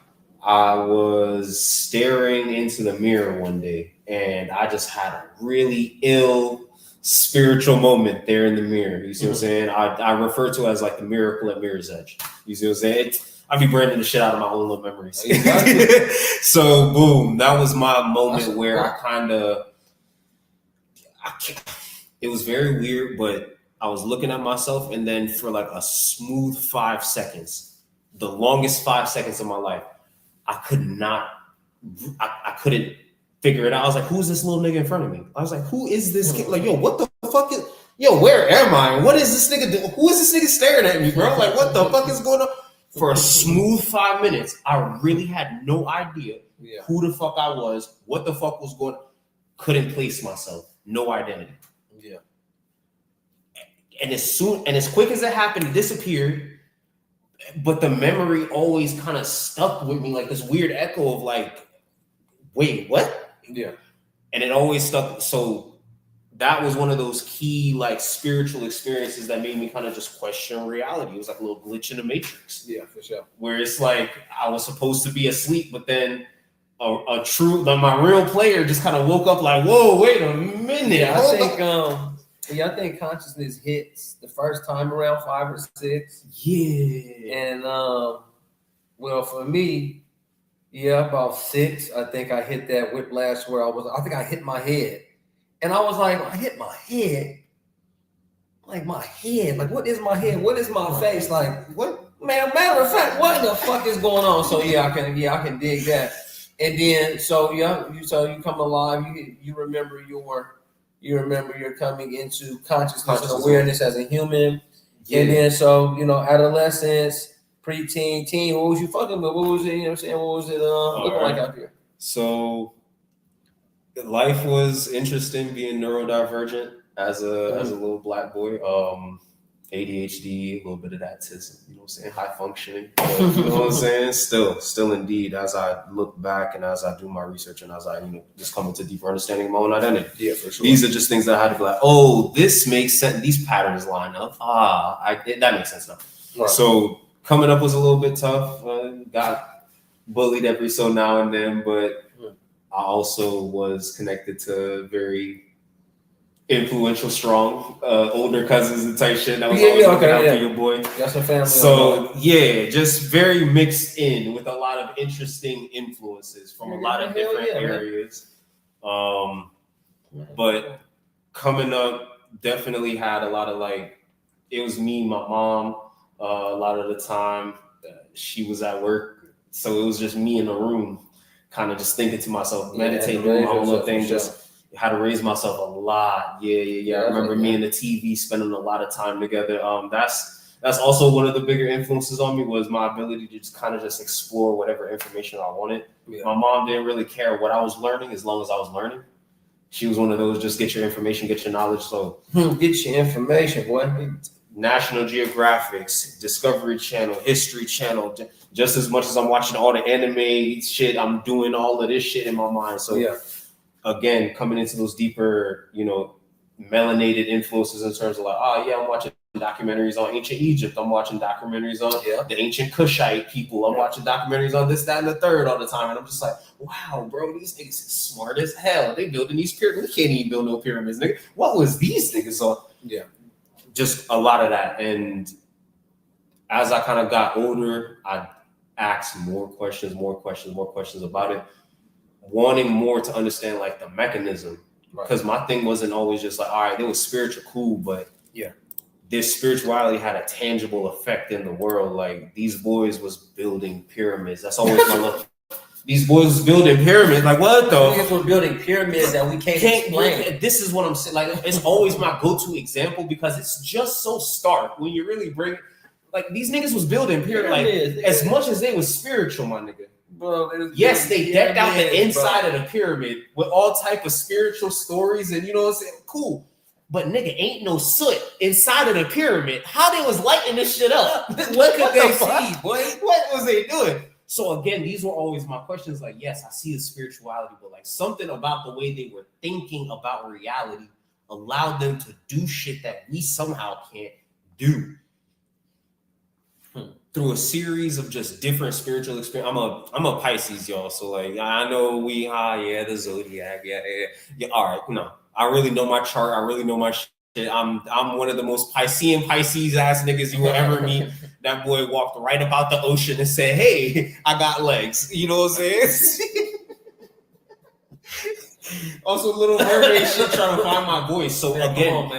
I was staring into the mirror one day, and I just had a really ill spiritual moment there in the mirror. You see what I'm saying? I refer to it as like the miracle at Mirror's Edge. You see what I'm saying? I be branding the shit out of my own little memories. Exactly. So boom, that was my moment where I kind of, it was very weird, but I was looking at myself, and then for like a smooth 5 seconds, the longest 5 seconds of my life, I couldn't figure it out. I was like, who's this little nigga in front of me? I was like, who is this kid? Like, yo, what the fuck is, yo, where am I? What is this nigga doing? Who is this nigga staring at me, bro? Like, what the fuck is going on? For a smooth 5 minutes, I really had no idea who the fuck I was, what the fuck was going on. Couldn't place myself. No identity. Yeah. And as quick as it happened, it disappeared. But the memory always kind of stuck with me, like this weird echo of like, wait, what? Yeah. And it always stuck. So that was one of those key like spiritual experiences that made me kind of just question reality. It was like a little glitch in the matrix. Yeah, for sure. Where it's like I was supposed to be asleep, but then a true, like my real player just kind of woke up like, whoa, wait a minute. Yeah, I think consciousness hits the first time around 5 or 6. Yeah. And well, for me, yeah, about 6, I think I hit that whiplash where I think I hit my head. And I was like, I hit my head. Like my head. Like, what is my head? What is my face? Like, what? Man, matter of fact, what the fuck is going on? So I can dig that. And then you come alive, you remember you're coming into consciousness and awareness as a human. Yeah. And then adolescence, preteen, teen, what was you fucking with? What was it? You know what I'm saying? What was it looking like out there? So life was interesting being neurodivergent as a little black boy. ADHD, a little bit of autism, you know what I'm saying, high functioning, but, you know what I'm saying, still indeed, as I look back and as I do my research and as I, just come into deeper understanding of my own identity. Yeah, for sure. These are just things that I had to be like, oh, this makes sense. These patterns line up. That makes sense now. Right. So coming up was a little bit tough. Got bullied every so now and then, but I also was connected to very influential, strong, older cousins and type shit. That was always looking out for your boy. That's a family. So just very mixed in with a lot of interesting influences from a lot of different areas. But coming up, definitely had a lot of it was me, my mom. A lot of the time, she was at work, so it was just me in the room, kind of just thinking to myself, meditating, doing my own little thing, just how to raise myself a lot. Yeah. I remember me and the TV spending a lot of time together. That's also one of the bigger influences on me, was my ability to just kind of just explore whatever information I wanted. Yeah. My mom didn't really care what I was learning as long as I was learning. She was one of those, just get your information, get your knowledge. So get your information, boy. National Geographic, Discovery Channel, History Channel. Just as much as I'm watching all the anime shit, I'm doing all of this shit in my mind. So again, coming into those deeper, melanated influences in terms of I'm watching documentaries on ancient Egypt. I'm watching documentaries on the ancient Kushite people. I'm watching documentaries on this, that, and the third all the time. And I'm just like, wow, bro, these niggas is smart as hell. They building these pyramids. We can't even build no pyramids, nigga. What was these niggas on? Yeah. Just a lot of that. And as I kind of got older, I asked more questions about it, wanting more to understand the mechanism. Because my thing wasn't always just all right, they was spiritual, cool, but this spirituality had a tangible effect in the world. These boys was building pyramids. That's always my love. These boys was building pyramids. What the? These were building pyramids that we can't explain. This is what I'm saying. It's always my go-to example because it's just so stark when you really bring. These niggas was building pyramids. As much as they was spiritual, my nigga. Bro, yes, they decked out the inside of the pyramid with all type of spiritual stories, and you know what I'm saying? Cool. But nigga, ain't no soot inside of the pyramid. How they was lighting this shit up? What could they see, boy? What was they doing? So again, these were always my questions. Yes, I see the spirituality, but something about the way they were thinking about reality allowed them to do shit that we somehow can't do. Through a series of just different spiritual experience. I'm a Pisces, y'all. So I know the zodiac, yeah. All right, no, I really know my chart. I really know my shit. I'm one of the most Pisces ass niggas you will ever meet. That boy walked right about the ocean and said, "Hey, I got legs." You know what I'm saying? Also, Little Mermaid shit, trying to find my voice. So again,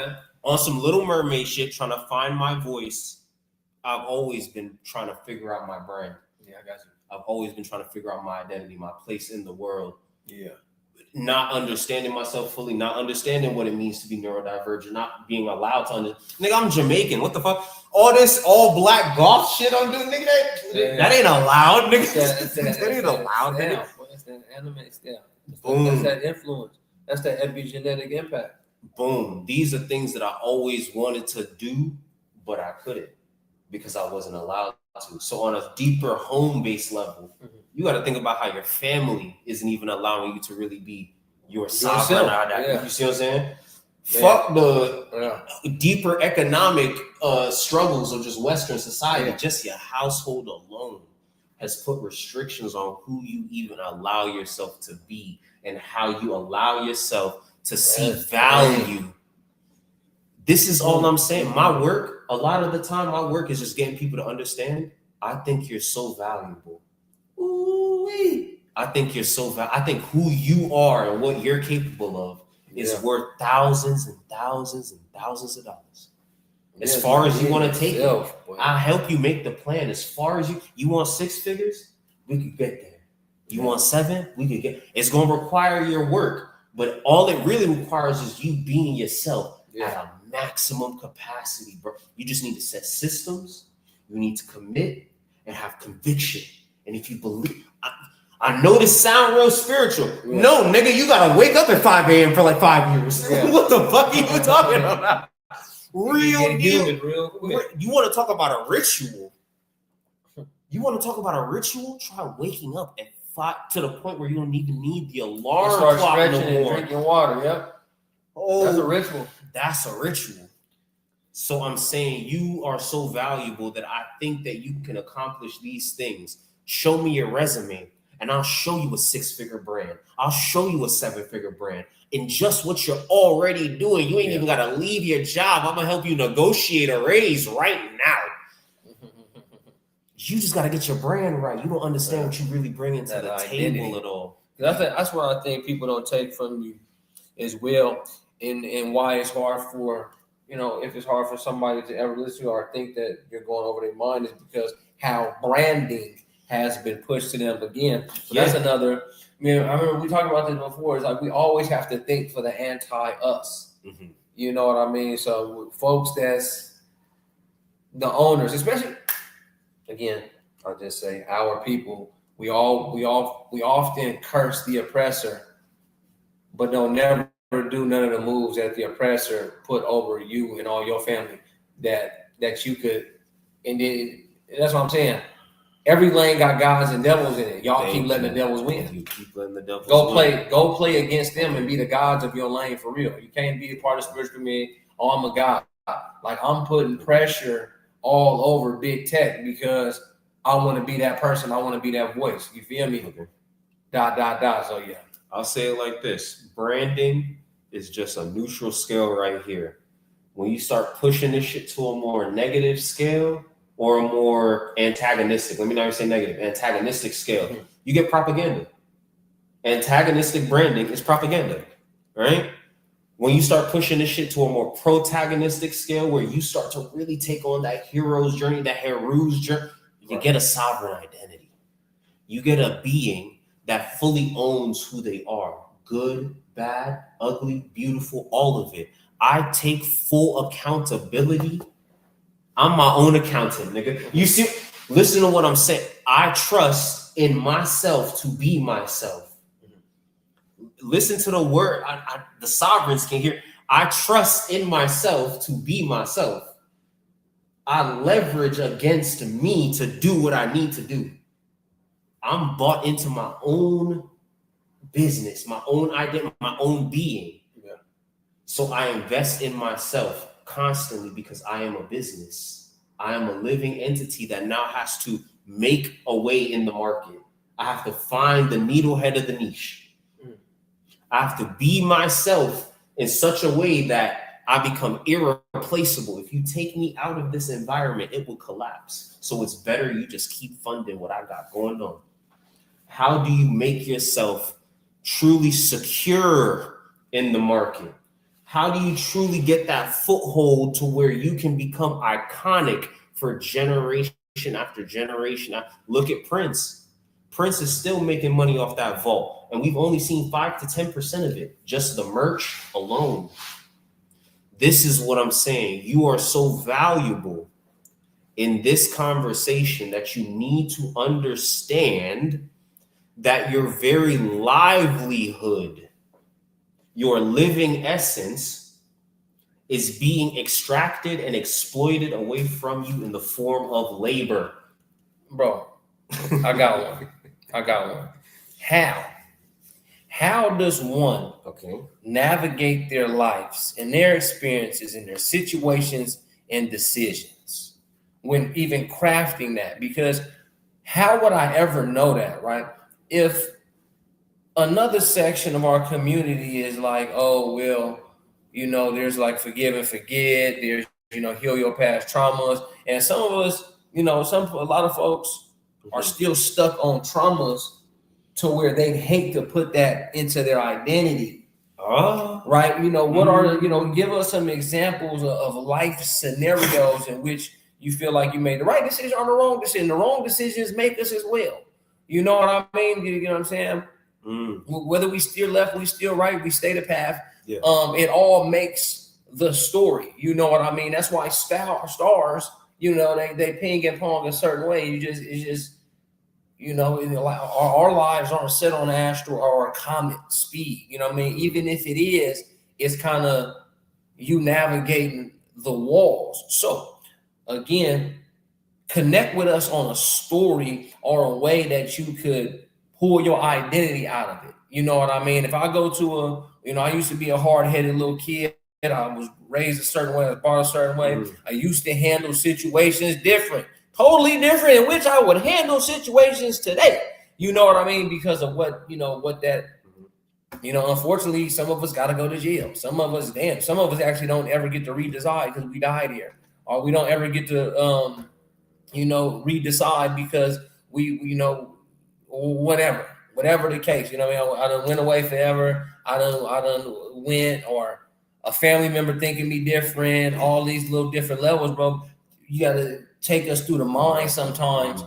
on some Little Mermaid shit, trying to find my voice. I've always been trying to figure out my brand. Yeah, I got you. I've always been trying to figure out my identity, my place in the world. Yeah. Not understanding myself fully, not understanding what it means to be neurodivergent, not being allowed to understand. Nigga, I'm Jamaican. What the fuck? All this all black goth shit I'm doing, nigga, that ain't allowed, nigga. That ain't allowed, nigga. That's that anime style. That's that influence. That's that epigenetic impact. Boom. These are things that I always wanted to do, but I couldn't. Because I wasn't allowed to. So on a deeper home-based level, you got to think about how your family isn't even allowing you to really be yourself. You see what I'm saying? Fuck the deeper economic struggles of just Western society. Yeah. Just your household alone has put restrictions on who you even allow yourself to be and how you allow yourself to see value. This is all I'm saying. My work, a lot of the time, my work is just getting people to understand, I think you're so valuable. Ooh-wee. I think you're so valuable. I think who you are and what you're capable of is worth thousands and thousands and thousands of dollars. As far as you want to take it, I'll help you make the plan. As far as you want 6 figures, we could get there. You want 7, we could get. It's going to require your work, but all it really requires is you being yourself at a maximum capacity, bro. You just need to set systems. You need to commit and have conviction. And if you believe, I know this sound real spiritual. Yeah. No, nigga, you gotta wake up at 5 a.m. for like 5 years. Yeah. What the fuck are you talking about? Real deal. You want to talk about a ritual? You want to talk about a ritual? Try waking up at 5 to the point where you don't even need the alarm clock. Start stretching and drinking water. Yep. Oh, that's a ritual. That's a ritual. So I'm saying you are so valuable that I think that you can accomplish these things. Show me your resume. And I'll show you a 6-figure brand. I'll show you a 7-figure brand. And just what you're already doing, you ain't even got to leave your job. I'm going to help you negotiate a raise right now. You just got to get your brand right. You don't understand what you really bring into the table at all. That's what I think people don't take from you as well. And why it's hard for, if it's hard for somebody to ever listen to or think that you're going over their mind is because how branding has been pushed to them again. So that's another. I remember we talked about this before. It's like we always have to think for the anti-us. Mm-hmm. You know what I mean? So folks, that's the owners, especially. Again, I'll just say our people. We often curse the oppressor, but don't never do none of the moves that the oppressor put over you and all your family that you could. And then that's what I'm saying. Every lane got gods and devils in it. Y'all keep letting the devils win. You keep letting the devils win. Go play against them and be the gods of your lane for real. You can't be a part of spiritual community. Oh, I'm a god. Like I'm putting pressure all over big tech because I want to be that person. I want to be that voice. You feel me? Okay. So yeah. I'll say it like this. Branding is just a neutral scale right here. When you start pushing this shit to a more negative scale, or a more antagonistic, let me not even say negative, antagonistic scale, you get propaganda. Antagonistic branding is propaganda, right? When you start pushing this shit to a more protagonistic scale where you start to really take on that hero's journey, that hero's journey, you get a sovereign identity. You get a being that fully owns who they are. Good, bad, ugly, beautiful, all of it. I take full accountability. I'm my own accountant, nigga. You see, listen to what I'm saying. I trust in myself to be myself. Listen to the word. The sovereigns can hear. I trust in myself to be myself. I leverage against me to do what I need to do. I'm bought into my own business, my own identity, my own being. Yeah. So I invest in myself constantly because I am a business. I am a living entity that now has to make a way in the market. I have to find the needlehead of the niche. I have to be myself in such a way that I become irreplaceable. If you take me out of this environment, it will collapse. So it's better you just keep funding what I got going on. How do you make yourself truly secure in the market? How do you truly get that foothold to where you can become iconic for generation after generation? Look at Prince. Prince is still making money off that vault, and we've only seen 5 to 10% of it, just the merch alone. This is what I'm saying. You are so valuable in this conversation that you need to understand that your very livelihood, your living essence, is being extracted and exploited away from you in the form of labor. Bro, I got one. How? How does one navigate their lives and their experiences and their situations and decisions when even crafting that? Because how would I ever know that, right? If another section of our community is like, oh, well, there's like forgive and forget, there's, heal your past traumas. And some of us, a lot of folks are still stuck on traumas to where they hate to put that into their identity. Right? What are, give us some examples of life scenarios in which you feel like you made the right decision or the wrong decision. The wrong decisions make us as well. You know what I mean? You know what I'm saying? Whether we steer left, we steer right, we stay the path. Yeah. It all makes the story. You know what I mean? That's why stars, they ping and pong a certain way. Our lives aren't set on an asteroid or a comet speed. You know what I mean? Even if it is, it's kind of you navigating the walls. So again, connect with us on a story or a way that you could pull your identity out of it. You know what I mean? If I go to I used to be a hard-headed little kid. I was raised a certain way, I was brought a certain way. I used to handle situations totally different in which I would handle situations today. You know what I mean? Because of unfortunately, some of us got to go to jail. Some of us actually don't ever get to redecide because we died here. Or we don't ever get to, redecide because we whatever the case, I done went away forever. I done went, or a family member thinking me different, all these little different levels, bro. You got to take us through the mind sometimes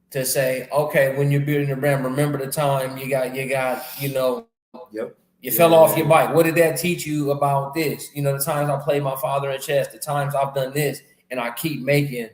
to say, okay, when you're building your brand, remember the time you fell off your bike. What did that teach you about this? The times I played my father in chess, the times I've done this, and I keep making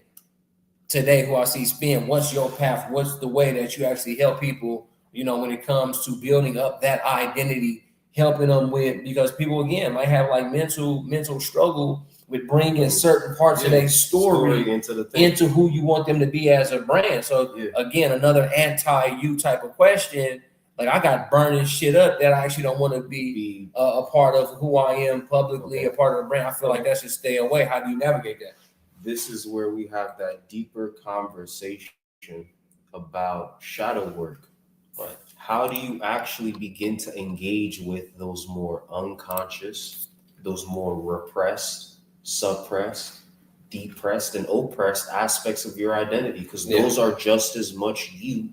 today who I see spin. What's your path? What's the way that you actually help people, when it comes to building up that identity, helping them with, because people, again, might have like mental struggle with bringing certain parts of their story into who you want them to be as a brand. So again, another anti-you type of question. Like, I got burning shit up that I actually don't want to be a part of who I am publicly, a part of the brand. I feel like that should stay away. How do you navigate that? This is where we have that deeper conversation about shadow work. Right. How do you actually begin to engage with those more unconscious, those more repressed, suppressed, depressed, and oppressed aspects of your identity? Because those are just as much you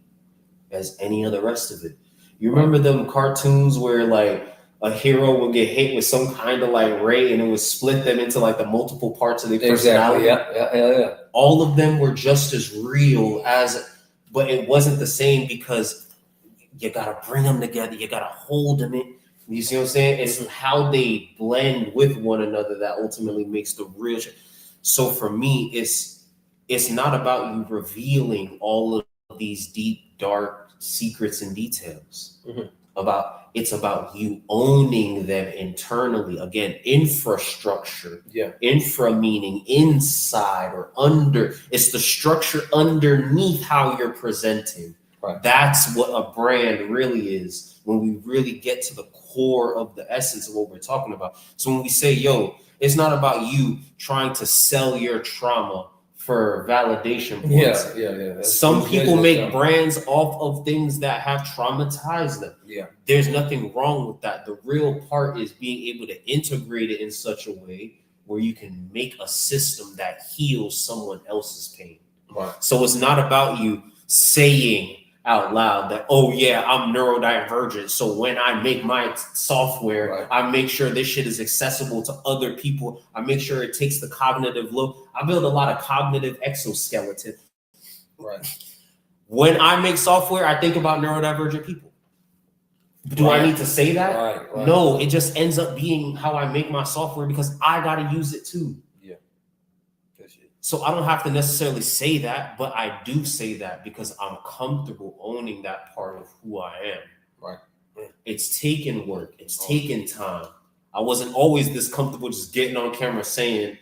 as any of the rest of it. You remember them cartoons where like a hero would get hit with some kind of like ray and it would split them into like the multiple parts of their personality? Yeah. All of them were just as real but it wasn't the same because you gotta bring them together. You gotta hold them in. You see what I'm saying? It's how they blend with one another that ultimately makes the real. So for me, it's not about you revealing all of these deep, dark secrets and details. It's about you owning them internally. Again, infrastructure. Infra meaning inside or under. It's the structure underneath how you're presenting. Right. That's what a brand really is when we really get to the core of the essence of what we're talking about. So when we say, it's not about you trying to sell your trauma for validation points. Some people make brands off of things that have traumatized them. There's nothing wrong with that. The real part is being able to integrate it in such a way where you can make a system that heals someone else's pain. Right. So it's not about you saying out loud that, I'm neurodivergent, so when I make my software, I make sure this shit is accessible to other people. I make sure it takes the cognitive load. I build a lot of cognitive exoskeleton. Right. When I make software, I think about neurodivergent people. Do I need to say that? Right. No, it just ends up being how I make my software because I got to use it too. So I don't have to necessarily say that, but I do say that because I'm comfortable owning that part of who I am. Right. It's taken work. It's taken time. I wasn't always this comfortable just getting on camera saying,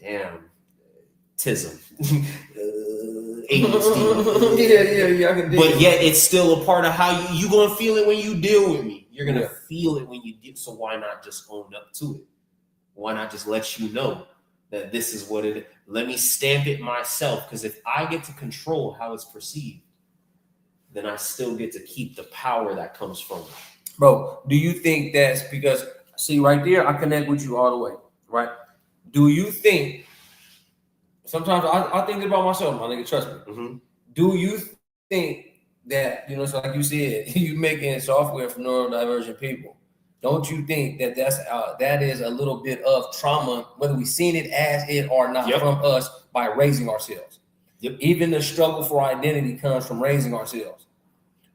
damn, tism. ADHD. I can do it. But yet it's still a part of how you gonna feel it when you deal with me. You're gonna feel it when you get. So why not just own up to it? Why not just let you know that this is what it is? Let me stamp it myself, because if I get to control how it's perceived, then I still get to keep the power that comes from it. Bro, do you think that's because, see, right there, I connect with you all the way, right? Do you think, sometimes I think about myself, my nigga, trust me. Mm-hmm. Do you think that, you know, so like you said, you making software for neurodivergent people? Don't you think that that is a little bit of trauma, whether we've seen it as it or not, from us by raising ourselves? Even the struggle for identity comes from raising ourselves,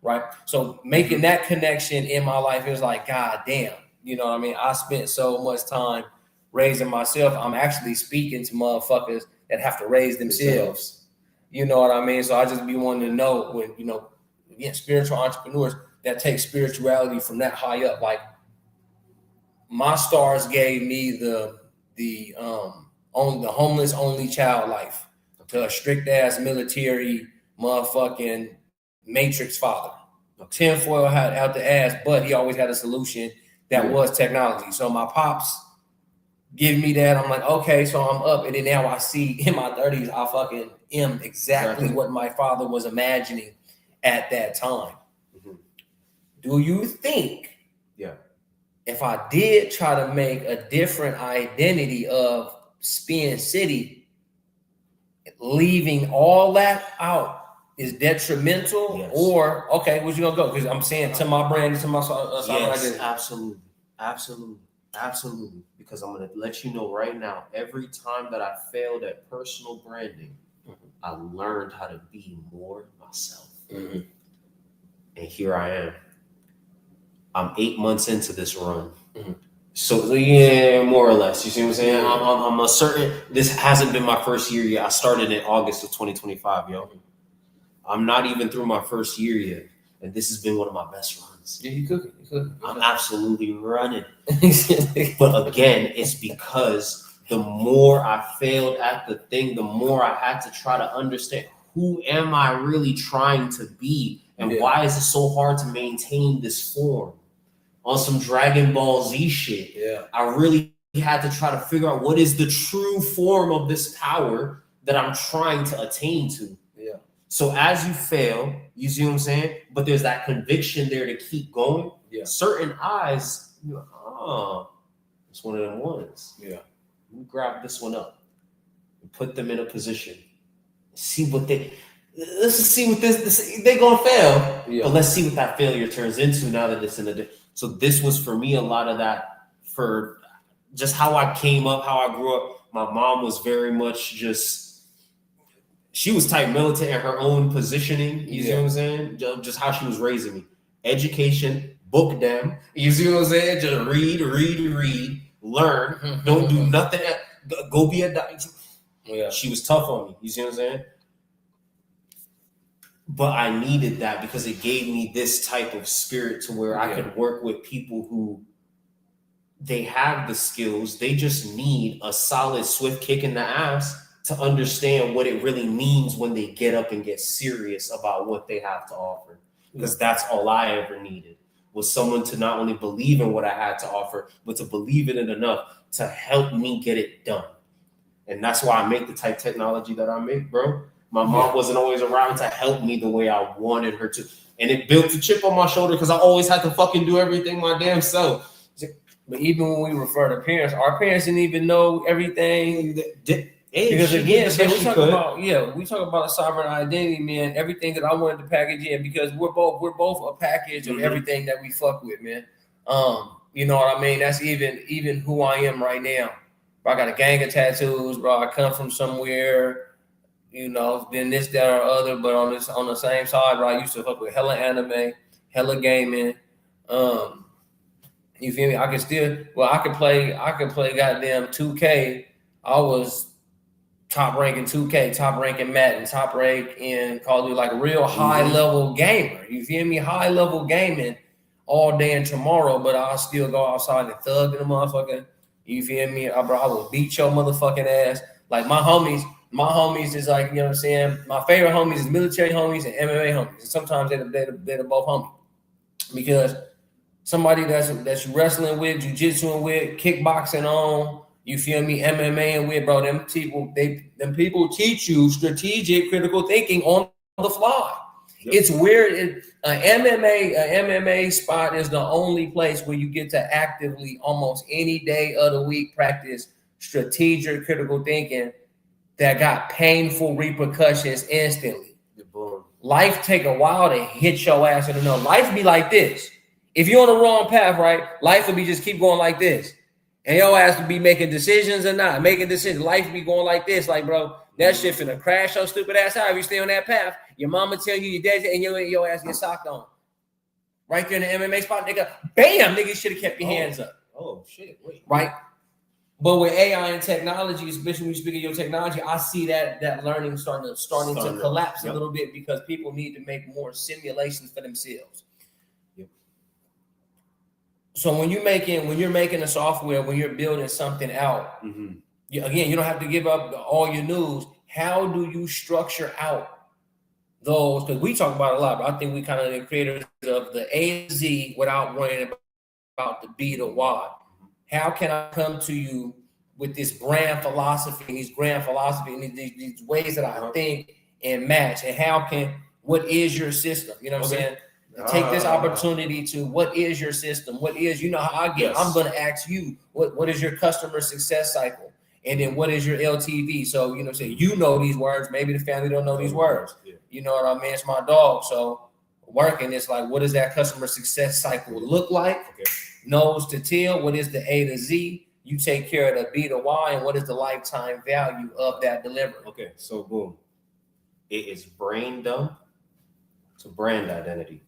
right? So making that connection in my life is like, God damn, you know what I mean? I spent so much time raising myself. I'm actually speaking to motherfuckers that have to raise themselves. You know what I mean? So I just be wanting to know when, you know, again, spiritual entrepreneurs that take spirituality from that high up. Like, my stars gave me the homeless only child life to a strict ass military motherfucking matrix father. Tinfoil had out the ass, but he always had a solution that was technology. So my pops give me that. I'm like, okay, so I'm up. And then now I see in my 30s, I fucking am exactly what my father was imagining at that time. Mm-hmm. Do you think if I did try to make a different identity of Spin City, leaving all that out is detrimental? Yes. Or, okay, where's you gonna go? Because I'm saying to my brand, to my identity. Absolutely. Because I'm gonna let you know right now, every time that I failed at personal branding, I learned how to be more myself. Mm-hmm. And here I am. I'm 8 months into this run. Mm-hmm. So yeah, more or less. You see what I'm saying? I'm a certain. This hasn't been my first year yet. I started in August of 2025, yo. I'm not even through my first year yet, and this has been one of my best runs. Yeah, you cooking. I'm absolutely running. But again, it's because the more I failed at the thing, the more I had to try to understand, who am I really trying to be, and why is it so hard to maintain this form? On some Dragon Ball Z shit, I really had to try to figure out what is the true form of this power that I'm trying to attain to. Yeah. So as you fail, you see what I'm saying? But there's that conviction there to keep going. Yeah. Certain eyes, it's one of them ones. Yeah. You grab this one up and put them in a position. See what let's just see what this they're gonna fail. Yeah. But let's see what that failure turns into now that it's in the. So this was for me a lot of that, for just how I came up, how I grew up. My mom was very much she was type militant in her own positioning. You see what I'm saying? Just how she was raising me. Education, book them. You see what I'm saying? Just read, learn. Mm-hmm. Don't do nothing. Go be a doctor. Yeah. She was tough on me. You see what I'm saying? But I needed that because it gave me this type of spirit to where I could work with people who they have the skills. They just need a solid, swift kick in the ass to understand what it really means when they get up and get serious about what they have to offer. Because that's all I ever needed, was someone to not only believe in what I had to offer, but to believe in it enough to help me get it done. And that's why I make the type of technology that I make, bro. My mom wasn't always around to help me the way I wanted her to. And it built a chip on my shoulder because I always had to fucking do everything my damn self. But even when we refer to parents, our parents didn't even know everything. Because again, we talk about a sovereign identity, man. Everything that I wanted to package in, because we're both a package of everything that we fuck with, man. You know what I mean? That's even who I am right now. Bro, I got a gang of tattoos, bro. I come from somewhere. You know, then this, that, or other, but on the same side, right? I used to fuck with hella anime, hella gaming. You feel me? I could play goddamn 2K. I was top rank in 2K, top rank in Madden, top rank in Call of Duty, like a real high level gamer. You feel me? High level gaming all day and tomorrow, but I'll still go outside and thug in the motherfucker. You feel me? Bro, I will beat your motherfucking ass. Like my homies is like, you know what I'm saying? My favorite homies is military homies and MMA homies. And sometimes they're both homies. Because somebody that's wrestling with, jiu-jitsuing with, kickboxing on, you feel me, MMAing with, bro. Them people teach you strategic critical thinking on the fly. Yep. It's weird. An MMA spot is the only place where you get to actively almost any day of the week practice strategic critical thinking that got painful repercussions instantly. Life take a while to hit your ass in the nose. Life be like this. If you're on the wrong path, right, life will be just keep going like this. And your ass will be making decisions or not making decisions. Life be going like this. Like, bro, that shit finna crash your stupid ass out if you stay on that path. Your mama tell you your dad and your ass get socked on. Right there in the MMA spot, nigga, bam, nigga, you should have kept your hands up. Oh, shit, wait. Right? But with AI and technology, especially when you speak of your technology, I see that learning starting to collapse a little bit because people need to make more simulations for themselves. Yep. So when you're making a software, when you're building something out, you don't have to give up all your news. How do you structure out those? Because we talk about it a lot, but I think we kind of the creators of the A to Z without worrying about the B to Y. How can I come to you with this brand philosophy, these these ways that I think and match? And what is your system? You know what I'm saying? Take this opportunity to what is your system? What is, you know how I get, I'm going to ask you, what is your customer success cycle? And then what is your LTV? So, you know what I'm saying? You know these words. Maybe the family don't know these words. Yeah. You know what I mean? It's my dog. So working, it's like, what does that customer success cycle look like? Okay. Nose to tail, what is the A to Z? You take care of the B to Y, and what is the lifetime value of that delivery? Okay, so boom. It is brain dump to brand identity.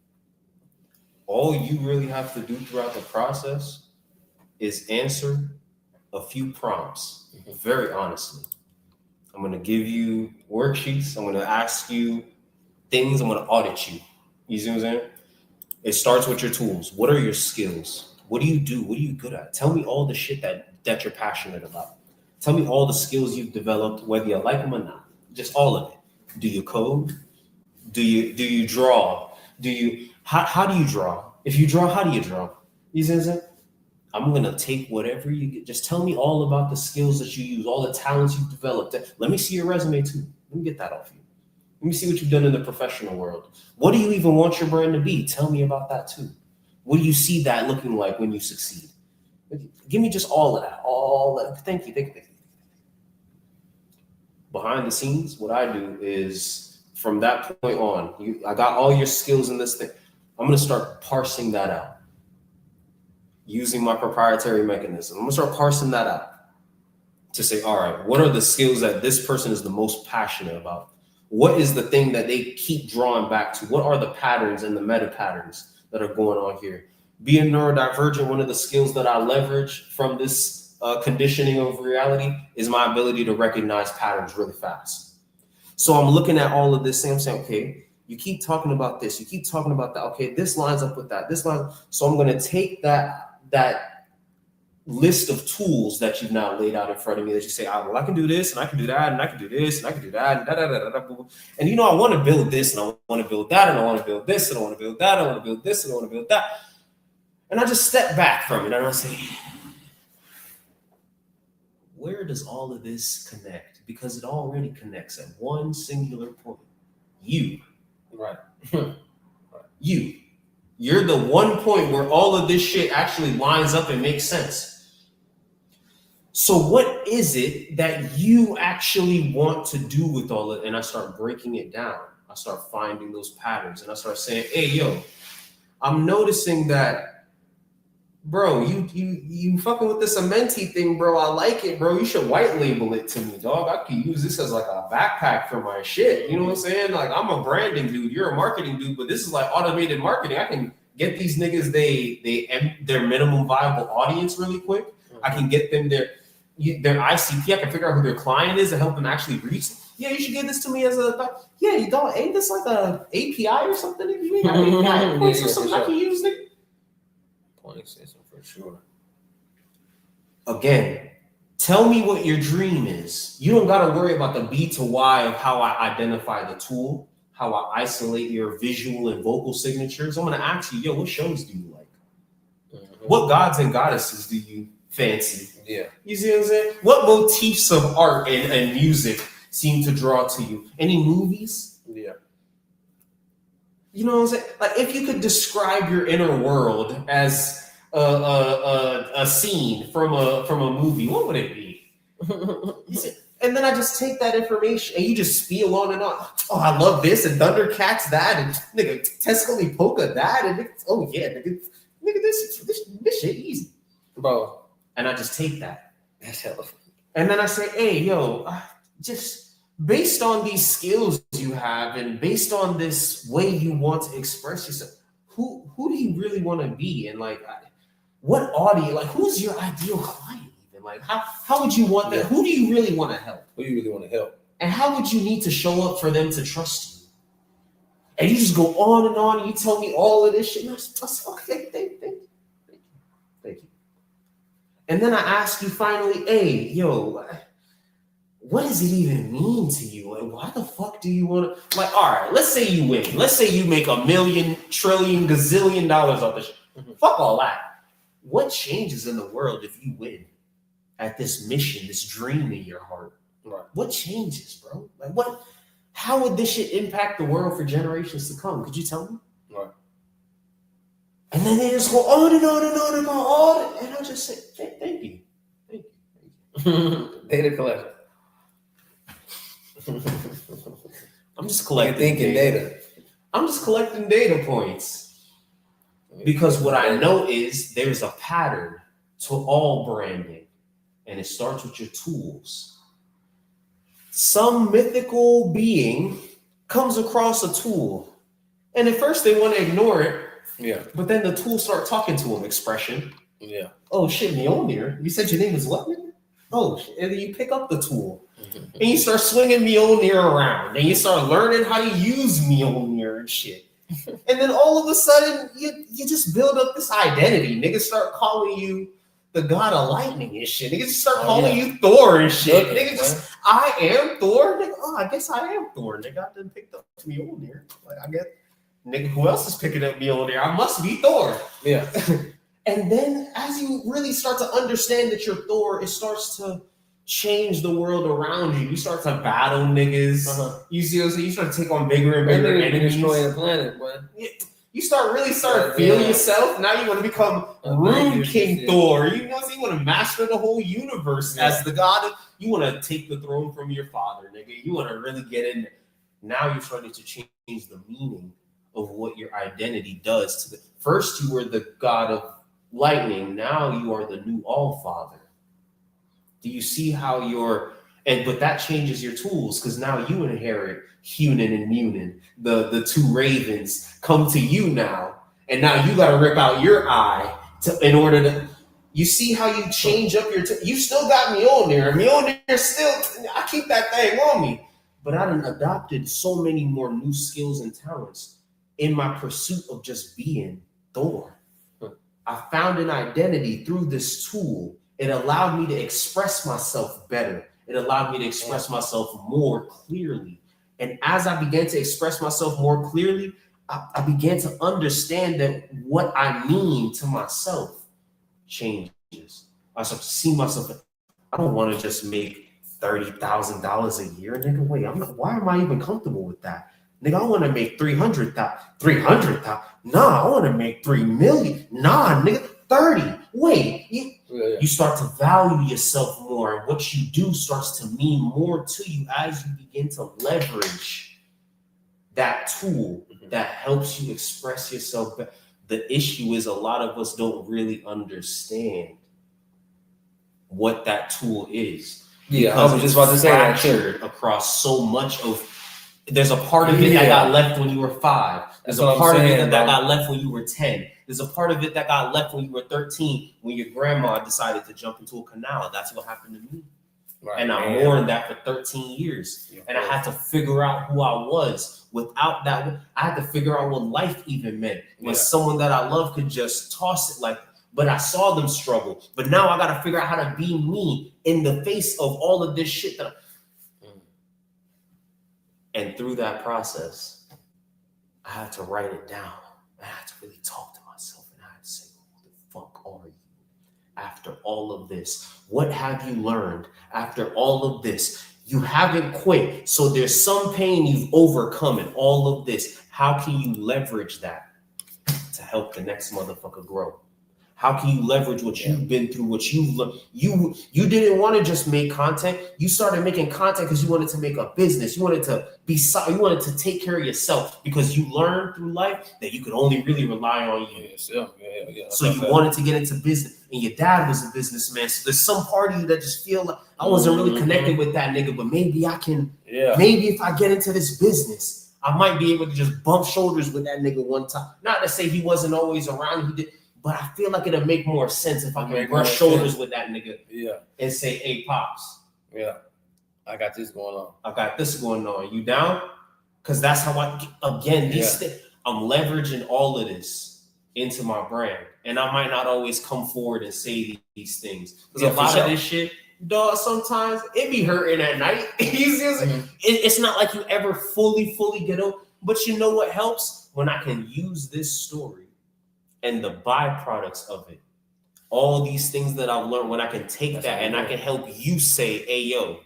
All you really have to do throughout the process is answer a few prompts, very honestly. I'm going to give you worksheets. I'm going to ask you things. I'm going to audit you. You see what I'm saying? It starts with your tools. What are your skills? What do you do? What are you good at? Tell me all the shit that you're passionate about. Tell me all the skills you've developed, whether you like them or not. Just all of it. Do you code? Do you draw? How do you draw? If you draw, how do you draw? You see what I'm saying? I'm gonna take whatever you get. Just tell me all about the skills that you use, all the talents you've developed. Let me see your resume too. Let me get that off you. Let me see what you've done in the professional world. What do you even want your brand to be? Tell me about that too. What do you see that looking like when you succeed? Give me just all of that. Thank you. Behind the scenes, what I do is from that point on, I got all your skills in this thing. I'm going to start parsing that out using my proprietary mechanism. I'm going to start parsing that out to say, all right, what are the skills that this person is the most passionate about? What is the thing that they keep drawing back to? What are the patterns and the meta patterns that are going on here? Being neurodivergent, one of the skills that I leverage from this conditioning of reality is my ability to recognize patterns really fast. So I'm looking at all of this and I'm saying, okay, you keep talking about this, you keep talking about that. Okay, this lines up with that. So I'm going to take that list of tools that you've now laid out in front of me that you say, well, I can do this and I can do that and I can do this and I can do that and and you know, I want to build this and I want to build that and I want to build this and I want to build that. I want to build this and I want to build that. And I just step back from it and I say, where does all of this connect? Because it already connects at one singular point. You. Right. You. You're the one point where all of this shit actually lines up and makes sense. So what is it that you actually want to do with all of it? And I start breaking it down. I start finding those patterns and I start saying, hey, yo, I'm noticing that, bro, you fucking with this Amenti thing, bro. I like it, bro. You should white label it to me, dog. I could use this as like a backpack for my shit. You know what I'm saying? Like, I'm a branding dude. You're a marketing dude, but this is like automated marketing. I can get these niggas their minimum viable audience really quick. I can get them their ICP. I can figure out who their client is and help them actually reach. Yeah, you should get this to me as a. Yeah, you don't. Ain't this like a API or something? You ain't got API points or something I can use, nigga. Point system for sure. Again, tell me what your dream is. You don't got to worry about the B to Y of how I identify the tool, how I isolate your visual and vocal signatures. I'm going to ask you, yo, what shows do you like? What gods and goddesses do you fancy? Yeah. You see what I'm saying? What motifs of art and music seem to draw to you? Any movies? Yeah. You know what I'm saying? Like, if you could describe your inner world as a scene from a movie, what would it be? You see? And then I just take that information and you just spiel on and on. Oh, I love this and Thundercats that and nigga Tescally Polka that and oh yeah, nigga this shit easy, Bro. And I just take that. That's hella fun. And then I say, hey, yo, just based on these skills you have and based on this way you want to express yourself, who do you really want to be? And like, what audience, like who's your ideal client? Like, how would you want that? Yeah. Who do you really want to help? Who do you really want to help? And how would you need to show up for them to trust you? And you just go on and on. And you tell me all of this shit. And I say, okay, thank you. And then I ask you finally, hey, yo, what does it even mean to you? Like, why the fuck do you want to? Like, all right, let's say you win. Let's say you make $1 million, trillion, gazillion dollars off this shit. Mm-hmm. Fuck all that. What changes in the world if you win? At this mission, this dream in your heart. Right. What changes, bro? Like what? How would this shit impact the world for generations to come? Could you tell me? Right. And then they just go on and on and on and on, and I'll just say, thank you. Data collection. I'm just collecting data. I'm just collecting data points. Because what I know is there's a pattern to all branding. And it starts with your tools. Some mythical being comes across a tool. And at first they want to ignore it. Yeah. But then the tool start talking to them, expression. Yeah. Oh shit, Mjolnir. You said your name is what? Oh shit. And then you pick up the tool. And you start swinging Mjolnir around. And you start learning how to use Mjolnir and shit. And then all of a sudden, you just build up this identity. Niggas start calling you the god of lightning and shit. Niggas start calling you Thor and shit. Niggas just, I am Thor. Nigga, oh, I guess I am Thor. Nigga, I done picked up Mjolnir. Like, I guess, nigga, who else is picking up Mjolnir? I must be Thor. Yeah. And then as you really start to understand that you're Thor, it starts to change the world around you. You start to battle niggas. You see what I'm saying? You start to take on bigger and bigger enemies. Destroying the planet, boy. You start feeling yourself. Now you want to become Rune King Thor. You know, so you want to master the whole universe as the god. You want to take the throne from your father, nigga. You want to really get in there. Now you're starting to change the meaning of what your identity does to the. First, you were the god of lightning. Now you are the new All-Father. Do you see how but that changes your tools because now you inherit Hunin and Munin, the two ravens come to you now, and now you got to rip out your eye in order to. You see how you change up your. You still got Mjolnir. Mjolnir still. I keep that thing on me, but I done adopted so many more new skills and talents in my pursuit of just being Thor. I found an identity through this tool. It allowed me to express myself better. It allowed me to express myself more clearly. And as I began to express myself more clearly, I began to understand that what I mean to myself changes. I start to see myself. I don't want to just make $30,000 a year, nigga. Wait, why am I even comfortable with that? Nigga, I want to make 300,000. 300,000. Nah, I want to make 3 million. Nah, nigga, 30. Wait, you start to value yourself more, and what you do starts to mean more to you as you begin to leverage that tool that helps you express yourself. The issue is a lot of us don't really understand what that tool is. Yeah, I was just about to say that too. Across so much of. There's a part of it that got left when you were 5. There's a part of it that got left when you were 10. There's a part of it that got left when you were 13, when your grandma decided to jump into a canal. That's what happened to me. Right, and I mourned that for 13 years. And I had to figure out who I was. Without that, I had to figure out what life even meant. When someone that I love could just toss it but I saw them struggle. But now I got to figure out how to be me in the face of all of this shit that And through that process, I had to write it down. I had to really talk to myself, and I had to say, who the fuck are after all of this? What have you learned after all of this? You haven't quit. So there's some pain you've overcome in all of this. How can you leverage that to help the next motherfucker grow? How can you leverage what you've been through, what you've learned? You didn't want to just make content. You started making content because you wanted to make a business. You wanted to you wanted to take care of yourself because you learned through life that you could only really rely on you. So you wanted to get into business, and your dad was a businessman. So there's some part of you that just feel like I wasn't really connected with that nigga, but maybe I can. Maybe if I get into this business, I might be able to just bump shoulders with that nigga one time. Not to say he wasn't always around. He did. But I feel like it'll make more sense if I can brush shoulders with that nigga and say, hey, Pops. I got this going on. I got this going on. You down? Because that's how I'm leveraging all of this into my brand. And I might not always come forward and say these things. Because a lot of this shit, dog, sometimes it be hurting at night. It's not like you ever fully get over. But you know what helps? When I can use this story and the byproducts of it, all these things that I've learned, when I can take that and I can help you say, hey, yo,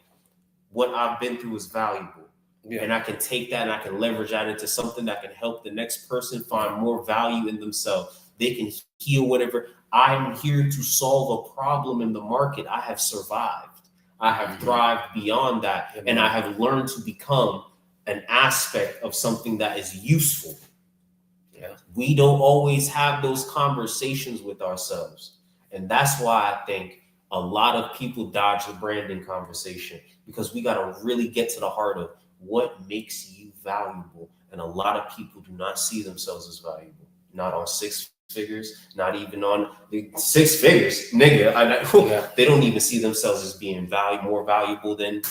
what I've been through is valuable. And I can take that and I can leverage that into something that can help the next person find more value in themselves. They can heal whatever. I'm here to solve a problem in the market. I have survived. I have thrived beyond that. And I have learned to become an aspect of something that is useful. We don't always have those conversations with ourselves. And that's why I think a lot of people dodge the branding conversation, because we got to really get to the heart of what makes you valuable. And a lot of people do not see themselves as valuable. Not on six figures, not even on the 6 figures. Nigga, they don't even see themselves as being more valuable than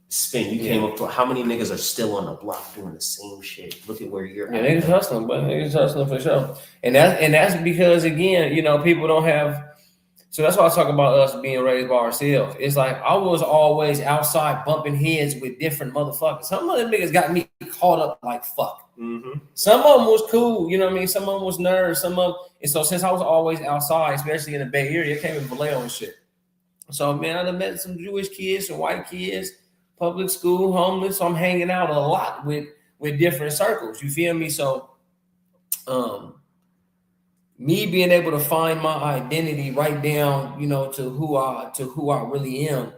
Spin. You came up to how many niggas are still on the block doing the same shit? Look at where you're at. Niggas hustling, but niggas hustling for sure. And that's because, again, people don't have. So that's why I talk about us being raised by ourselves. It's like I was always outside bumping heads with different motherfuckers. Some of them niggas got me caught up like fuck. Some of them was cool, you know what I mean? Some of them was nerds. And so since I was always outside, especially in the Bay Area, I came in Vallejo and shit. So man, I done met some Jewish kids, some white kids, public school, homeless. So I'm hanging out a lot with different circles. You feel me? So, me being able to find my identity right down, to who I really am.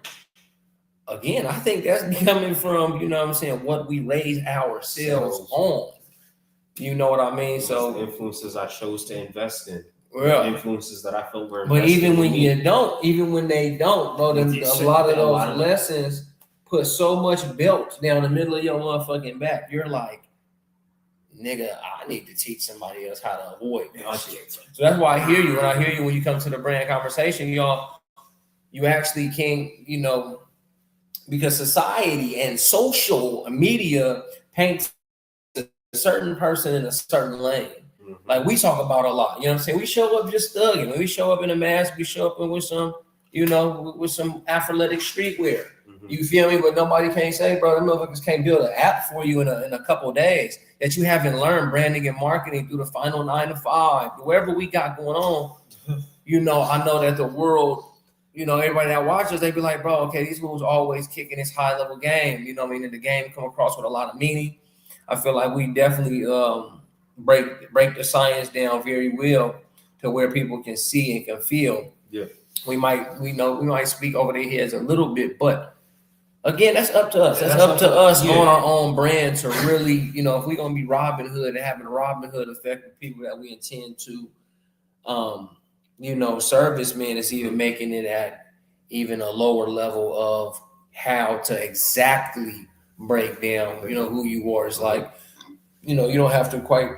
Again, I think that's coming from, what we raise ourselves on. You know what I mean? So the influences I chose to invest in. Influences that I felt were. But even when they don't, bro, a lot of those lessons put so much belt down the middle of your motherfucking back. You're like, nigga, I need to teach somebody else how to avoid that shit. So that's why I hear you. When I hear you when you come to the brand conversation, y'all, you actually can't, because society and social media paints a certain person in a certain lane. Like we talk about a lot. You know what I'm saying? We show up just thugging. When we show up in a mask, we show up with some, with some athletic streetwear. You feel me? But nobody can't say, bro, the motherfuckers can't build an app for you in a couple of days that you haven't learned branding and marketing through the final 9 to 5, wherever we got going on. I know that the world, everybody that watches, they be like, bro, okay, these moves always kicking this high level game. You know what I mean? And the game come across with a lot of meaning. I feel like we definitely break the science down very well to where people can see and can feel. We might speak over their heads a little bit, but again, that's up to us. That's up to us on our own brand to really, if we're gonna be Robin Hood and having a Robin Hood effect with people that we intend to, service, man, it's even making it at even a lower level of how to exactly break down, who you are. It's like, you don't have to quite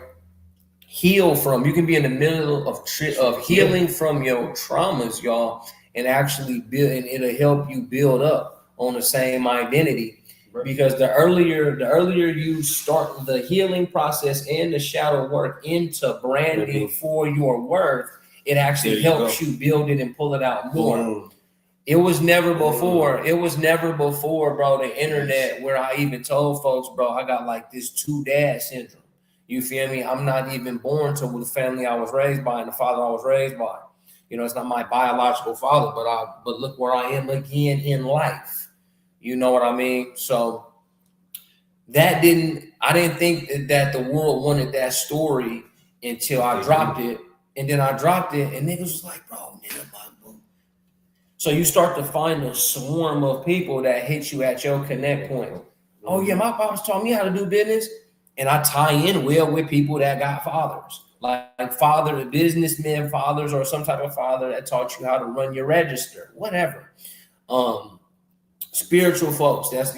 heal from. You can be in the middle of healing from your traumas, y'all, and actually build, and it'll help you build up on the same identity. Because the earlier you start the healing process and the shadow work into branding for your worth, it actually helps you build it and pull it out more. It was never before, bro, the internet where I even told folks, bro, I got like this 2 dad syndrome. You feel me? I'm not even born to the family I was raised by and the father I was raised by. You know, it's not my biological father, but look where I am again in life. You know what I mean? So I didn't think that the world wanted that story until I dropped it. And then I dropped it, and niggas was like, bro, nigga, bro. So you start to find a swarm of people that hit you at your connect point. Oh yeah, my pops taught me how to do business. And I tie in well with people that got fathers, like businessmen fathers, or some type of father that taught you how to run your register, whatever. Spiritual folks, that's,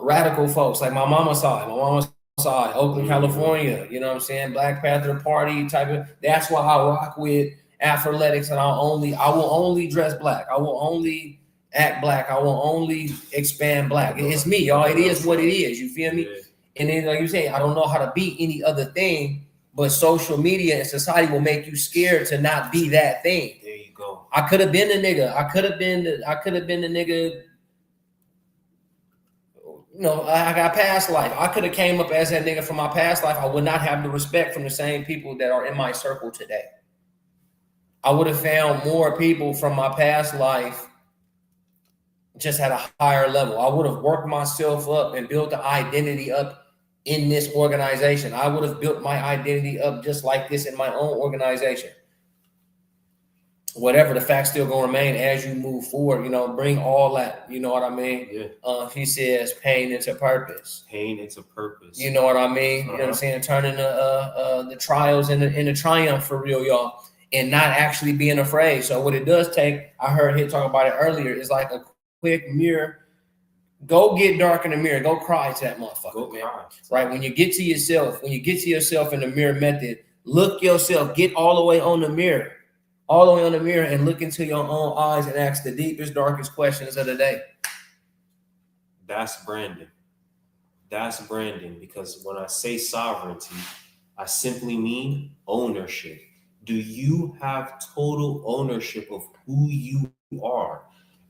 radical folks, like my mama saw it. My mama saw it, Oakland, California, you know what I'm saying? Black Panther Party type of, that's why I rock with athletics, and I will only dress black. I will only act black. I will only expand black. It's me, y'all. It is what it is. You feel me? And then, like you say, I don't know how to be any other thing, but social media and society will make you scared to not be that thing. There you go. I could have been the nigga. I could have been the nigga. You know, I got past life. I could have came up as that nigga from my past life. I would not have the respect from the same people that are in my circle today. I would have found more people from my past life just at a higher level. I would have worked myself up and built the identity up in this organization. I would have built my identity up just like this in my own organization. Whatever, the facts still gonna remain as you move forward, bring all that, you know what I mean? Yeah. He says pain into purpose. Pain into purpose. You know what I mean? You know what I'm saying? Turning the trials into triumph for real, y'all, and not actually being afraid. So what it does take, I heard him talk about it earlier, is like a quick mirror. Go get dark in the mirror. Go cry to that motherfucker, man. Right? When you get to yourself in the mirror method, look yourself, get all the way on the mirror. All the way on the mirror and look into your own eyes and ask the deepest, darkest questions of the day. That's branding. That's branding, because when I say sovereignty, I simply mean ownership. Do you have total ownership of who you are?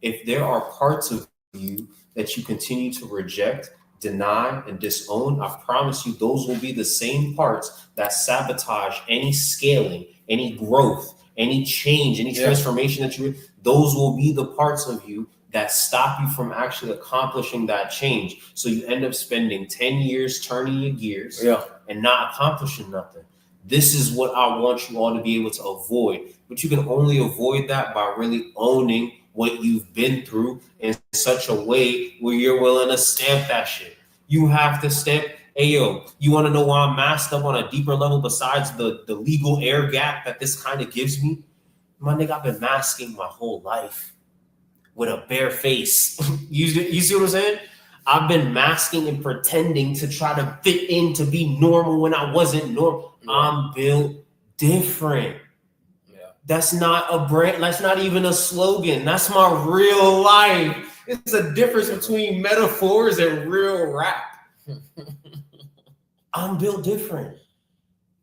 If there are parts of you that you continue to reject, deny, and disown, I promise you those will be the same parts that sabotage any scaling, any growth, any change, any transformation those will be the parts of you that stop you from actually accomplishing that change. So you end up spending 10 years turning your gears and not accomplishing nothing. This is what I want you all to be able to avoid. But you can only avoid that by really owning what you've been through in such a way where you're willing to stamp that shit. You have to stamp. Hey, yo, you want to know why I'm masked up on a deeper level besides the legal air gap that this kind of gives me? My nigga, I've been masking my whole life with a bare face. You see what I'm saying? I've been masking and pretending to try to fit in to be normal when I wasn't normal. Yeah. I'm built different. Yeah. That's not a brand. That's not even a slogan. That's my real life. It's a difference between metaphors and real rap. I'm built different.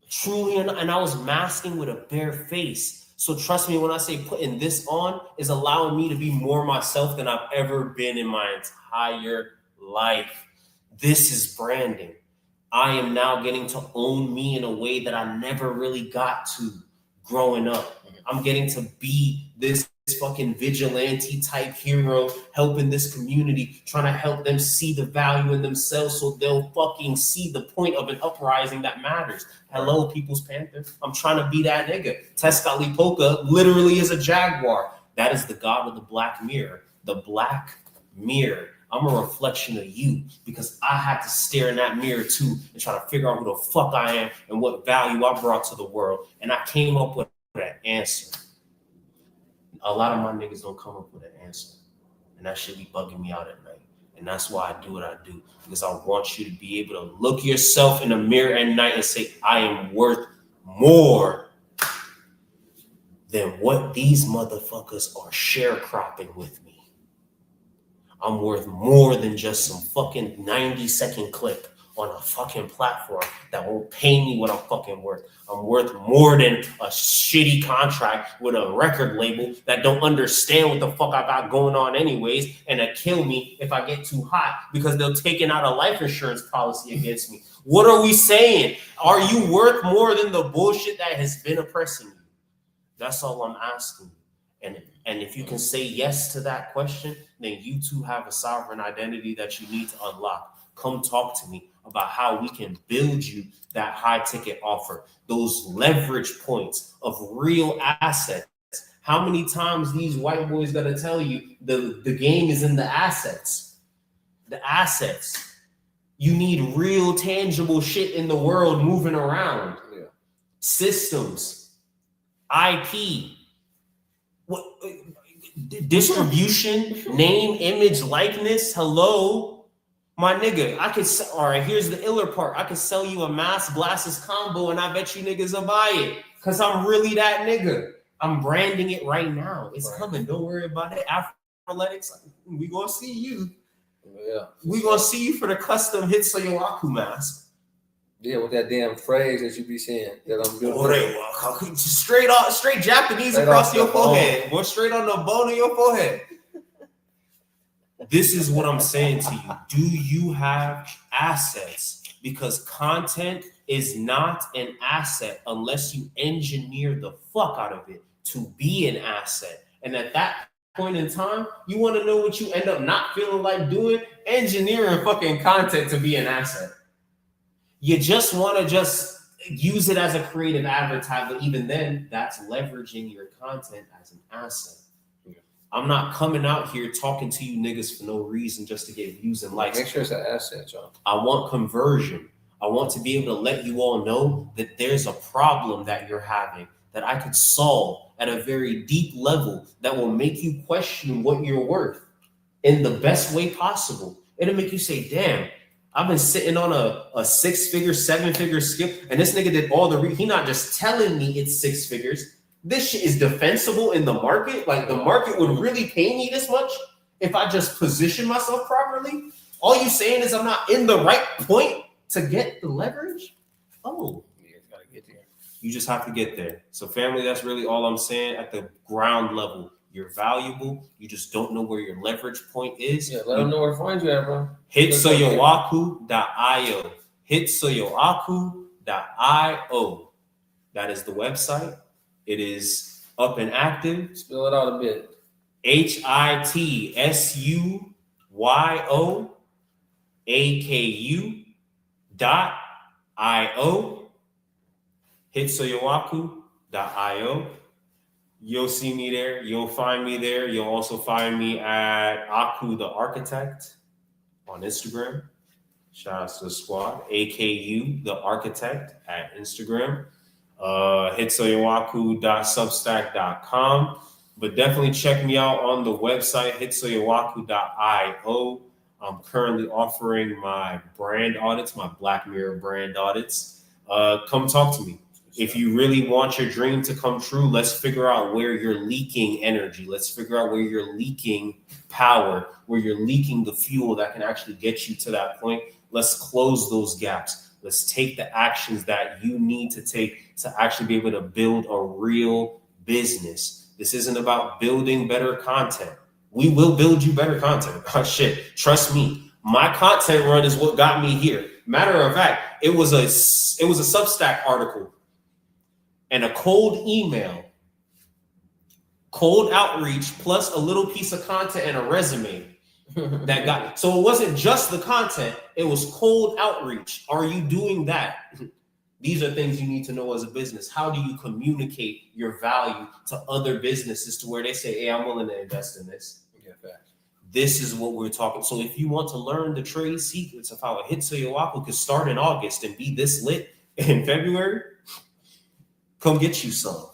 Truly, and I was masking with a bare face. So trust me when I say putting this on is allowing me to be more myself than I've ever been in my entire life. This is branding. I am now getting to own me in a way that I never really got to growing up. I'm getting to be this fucking vigilante type hero, helping this community, trying to help them see the value in themselves so they'll fucking see the point of an uprising that matters. Hello, People's Panther. I'm trying to be that nigga. Tezcatlipoca literally is a jaguar. That is the god of the black mirror. The black mirror. I'm a reflection of you because I had to stare in that mirror too and try to figure out who the fuck I am and what value I brought to the world. And I came up with an answer. A lot of my niggas don't come up with an answer. And that should be bugging me out at night. And that's why I do what I do. Because I want you to be able to look yourself in the mirror at night and say, I am worth more than what these motherfuckers are sharecropping with me. I'm worth more than just some fucking 90-second clip on a fucking platform that won't pay me what I'm fucking worth. I'm worth more than a shitty contract with a record label that don't understand what the fuck I got going on anyways, and that kill me if I get too hot because they're taking out a life insurance policy against me. What are we saying? Are you worth more than the bullshit that has been oppressing you? That's all I'm asking. And if you can say yes to that question, then you too have a sovereign identity that you need to unlock. Come talk to me about how we can build you that high ticket offer, those leverage points of real assets. How many times these white boys gotta tell you the game is in the assets? The assets. You need real tangible shit in the world moving around. Yeah. Systems, IP, what distribution, name, image, likeness. Hello, my nigga. I could all right. Here's the iller part. I could sell you a mask glasses combo, and I bet you niggas will buy it because I'm really that nigga. I'm branding it right now. It's coming. Don't worry about it. Athletics, we gonna see you. Yeah, we gonna see you for the custom Hitsuyu mask. Yeah, with that damn phrase that you be saying that I'm doing. Straight Japanese across your forehead. Or straight on the bone of your forehead. This is what I'm saying to you. Do you have assets? Because content is not an asset unless you engineer the fuck out of it to be an asset. And at that point in time, you want to know what you end up not feeling like doing? Engineering fucking content to be an asset. You just want to just use it as a creative advertiser. Even then, that's leveraging your content as an asset. Yeah. I'm not coming out here talking to you niggas for no reason just to get views and likes. Make sure it's an asset, John. I want conversion. I want to be able to let you all know that there's a problem that you're having that I could solve at a very deep level that will make you question what you're worth in the best way possible. It'll make you say, damn, I've been sitting on a 6-figure, 7-figure skip, and this nigga did all the he not just telling me it's 6 figures. This shit is defensible in the market. Like the market would really pay me this much if I just position myself properly. All you saying is I'm not in the right point to get the leverage. Oh, you gotta get there. You just have to get there. So family, that's really all I'm saying at the ground level. You're valuable. You just don't know where your leverage point is. Yeah, let them know where to find you at, bro. Hitsuyowaku.io. Hitsuyowaku.io. That is the website. It is up and active. Spell it out a bit. HITSUYOAKU.io. Hitsuyowaku.io. You'll see me there. You'll find me there. You'll also find me at Aku the Architect on Instagram. Shout out to the squad. AKU the Architect at Instagram. Hitsuyowaku.substack.com. But definitely check me out on the website, hitsuyowaku.io. I'm currently offering my brand audits, my Black Mirror brand audits. Come talk to me. If you really want your dream to come true, let's figure out where you're leaking energy. Let's figure out where you're leaking power, where you're leaking the fuel that can actually get you to that point. Let's close those gaps. Let's take the actions that you need to take to actually be able to build a real business. This isn't about building better content. We will build you better content. Oh, shit. Trust me. My content run is what got me here. Matter of fact, it was a Substack article. And a cold email, cold outreach, plus a little piece of content and a resume that got. So it wasn't just the content, it was cold outreach. Are you doing that? These are things you need to know as a business. How do you communicate your value to other businesses to where they say, hey, I'm willing to invest in this? Yeah, fact. This is what we're talking. So if you want to learn the trade secrets of how a Hitsuyowaku could start in August and be this lit in February, come get you some.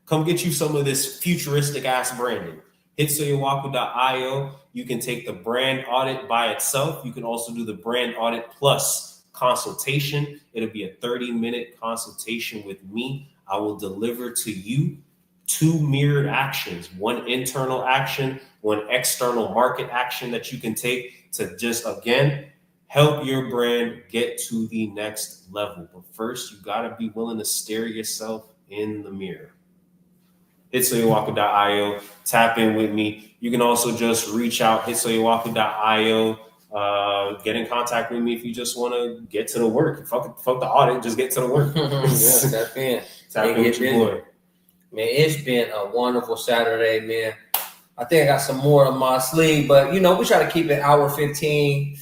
Come get you some of this futuristic ass branding. Hitsuyowaku.io. You can take the brand audit by itself. You can also do the brand audit plus consultation. It'll be a 30-minute consultation with me. I will deliver to you 2 mirrored actions, one internal action, one external market action that you can take to just, again, help your brand get to the next level. But first, you got to be willing to stare yourself in the mirror. Hitsuyowaku.io. Tap in with me. You can also just reach out, Hitsuyowaku.io. Get in contact with me if you just want to get to the work. Fuck the audit, just get to the work. Yeah, tap in. Tap in with your boy. Man, it's been a wonderful Saturday, man. I think I got some more on my sleeve, but we try to keep it hour 15.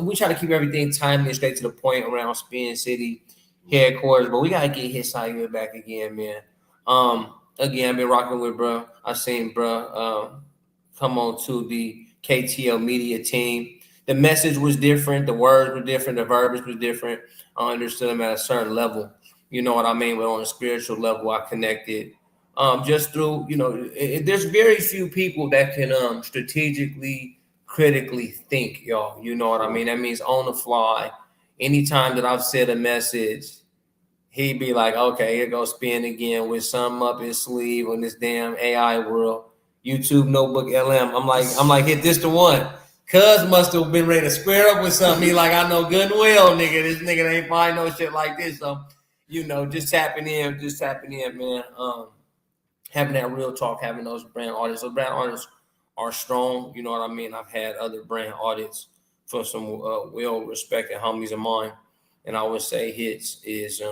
We try to keep everything timely and straight to the point around Spin City headquarters, but we gotta get Hitsuyu back again, man. Again, I've been rocking with bro. I seen bro come on to the KTL media team. The message was different, the words were different, the verbiage was different. I understood them at a certain level. You know what I mean? But on a spiritual level, I connected. Just through, there's very few people that can strategically, critically think, y'all. You know what I mean? That means on the fly. Anytime that I've said a message, he'd be like, okay, here goes Spin again with something up his sleeve on this damn AI world. YouTube Notebook LM. I'm like, hit this the one. Cuz must have been ready to square up with something. He like, I know good and well, nigga. This nigga ain't find no shit like this. So, just tapping in, man. Having that real talk, having those brand audits. Those brand audits are strong. You know what I mean? I've had other brand audits for some well-respected homies of mine. And I would say Hits is,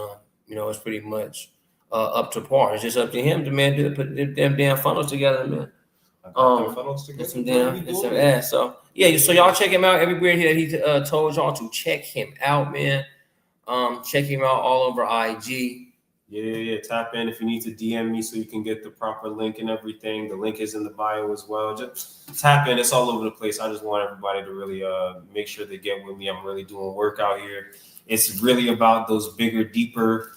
it's pretty much up to par. It's just up to him to, man, to put them damn funnels together, man. Funnels together. Some ass. So, yeah, so y'all check him out everywhere that he told y'all to check him out, man. Check him out all over IG. Yeah. Tap in if you need to DM me so you can get the proper link and everything. The link is in the bio as well. Just tap in. It's all over the place. I just want everybody to really make sure they get with me. I'm really doing work out here. It's really about those bigger, deeper,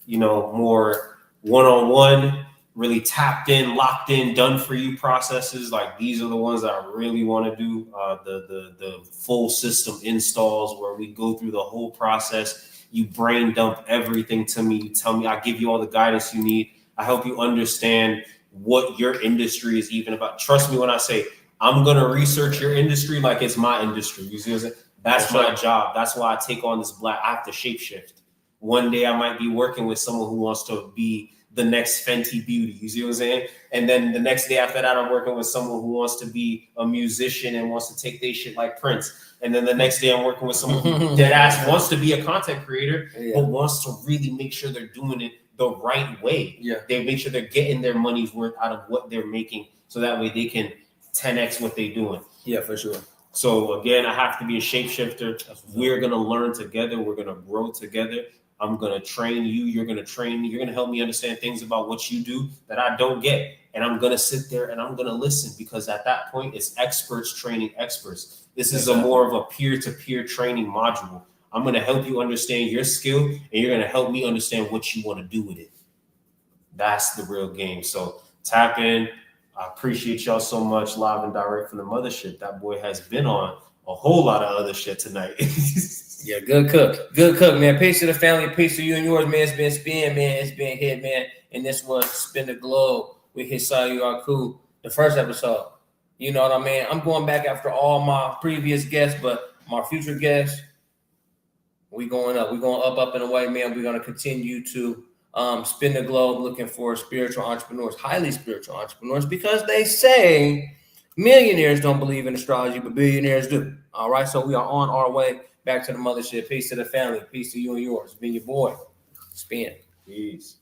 more one-on-one, really tapped in, locked in, done for you processes. Like these are the ones that I really want to do. The full system installs where we go through the whole process. You brain dump everything to me. You tell me, I give you all the guidance you need. I help you understand what your industry is even about. Trust me when I say I'm going to research your industry like it's my industry. You see what I'm saying? That's my job. That's why I take on this I have to shapeshift. One day I might be working with someone who wants to be the next Fenty Beauty. You see what I'm saying? And then the next day after that, I'm working with someone who wants to be a musician and wants to take their shit like Prince. And then the next day I'm working with someone who dead ass wants to be a content creator, but wants to really make sure they're doing it the right way. Yeah. They make sure they're getting their money's worth out of what they're making. So that way they can 10X what they're doing. Yeah, for sure. So again, I have to be a shapeshifter. We're going to learn together. We're going to grow together. I'm going to train you. You're going to train me. You're going to help me understand things about what you do that I don't get. And I'm going to sit there and I'm going to listen because at that point, it's experts training experts. This is more of a peer-to-peer training module. I'm going to help you understand your skill and you're going to help me understand what you want to do with it. That's the real game. So tap in. I appreciate y'all so much live and direct from the mothership. That boy has been on a whole lot of other shit tonight. Yeah, good cook, man. Peace to the family, peace to you and yours, man. It's been Spin, man. It's been Hit, man. And this was Spin the Globe with Hitsuyu, the first episode. You know what I mean? I'm going back after all my previous guests, but my future guests, we going up. We're going up and away, man. We're going to continue to spin the globe looking for spiritual entrepreneurs, highly spiritual entrepreneurs, because they say millionaires don't believe in astrology, but billionaires do. All right, so we are on our way back to the mothership. Peace to the family. Peace to you and yours. It's been your boy, Spin. Peace.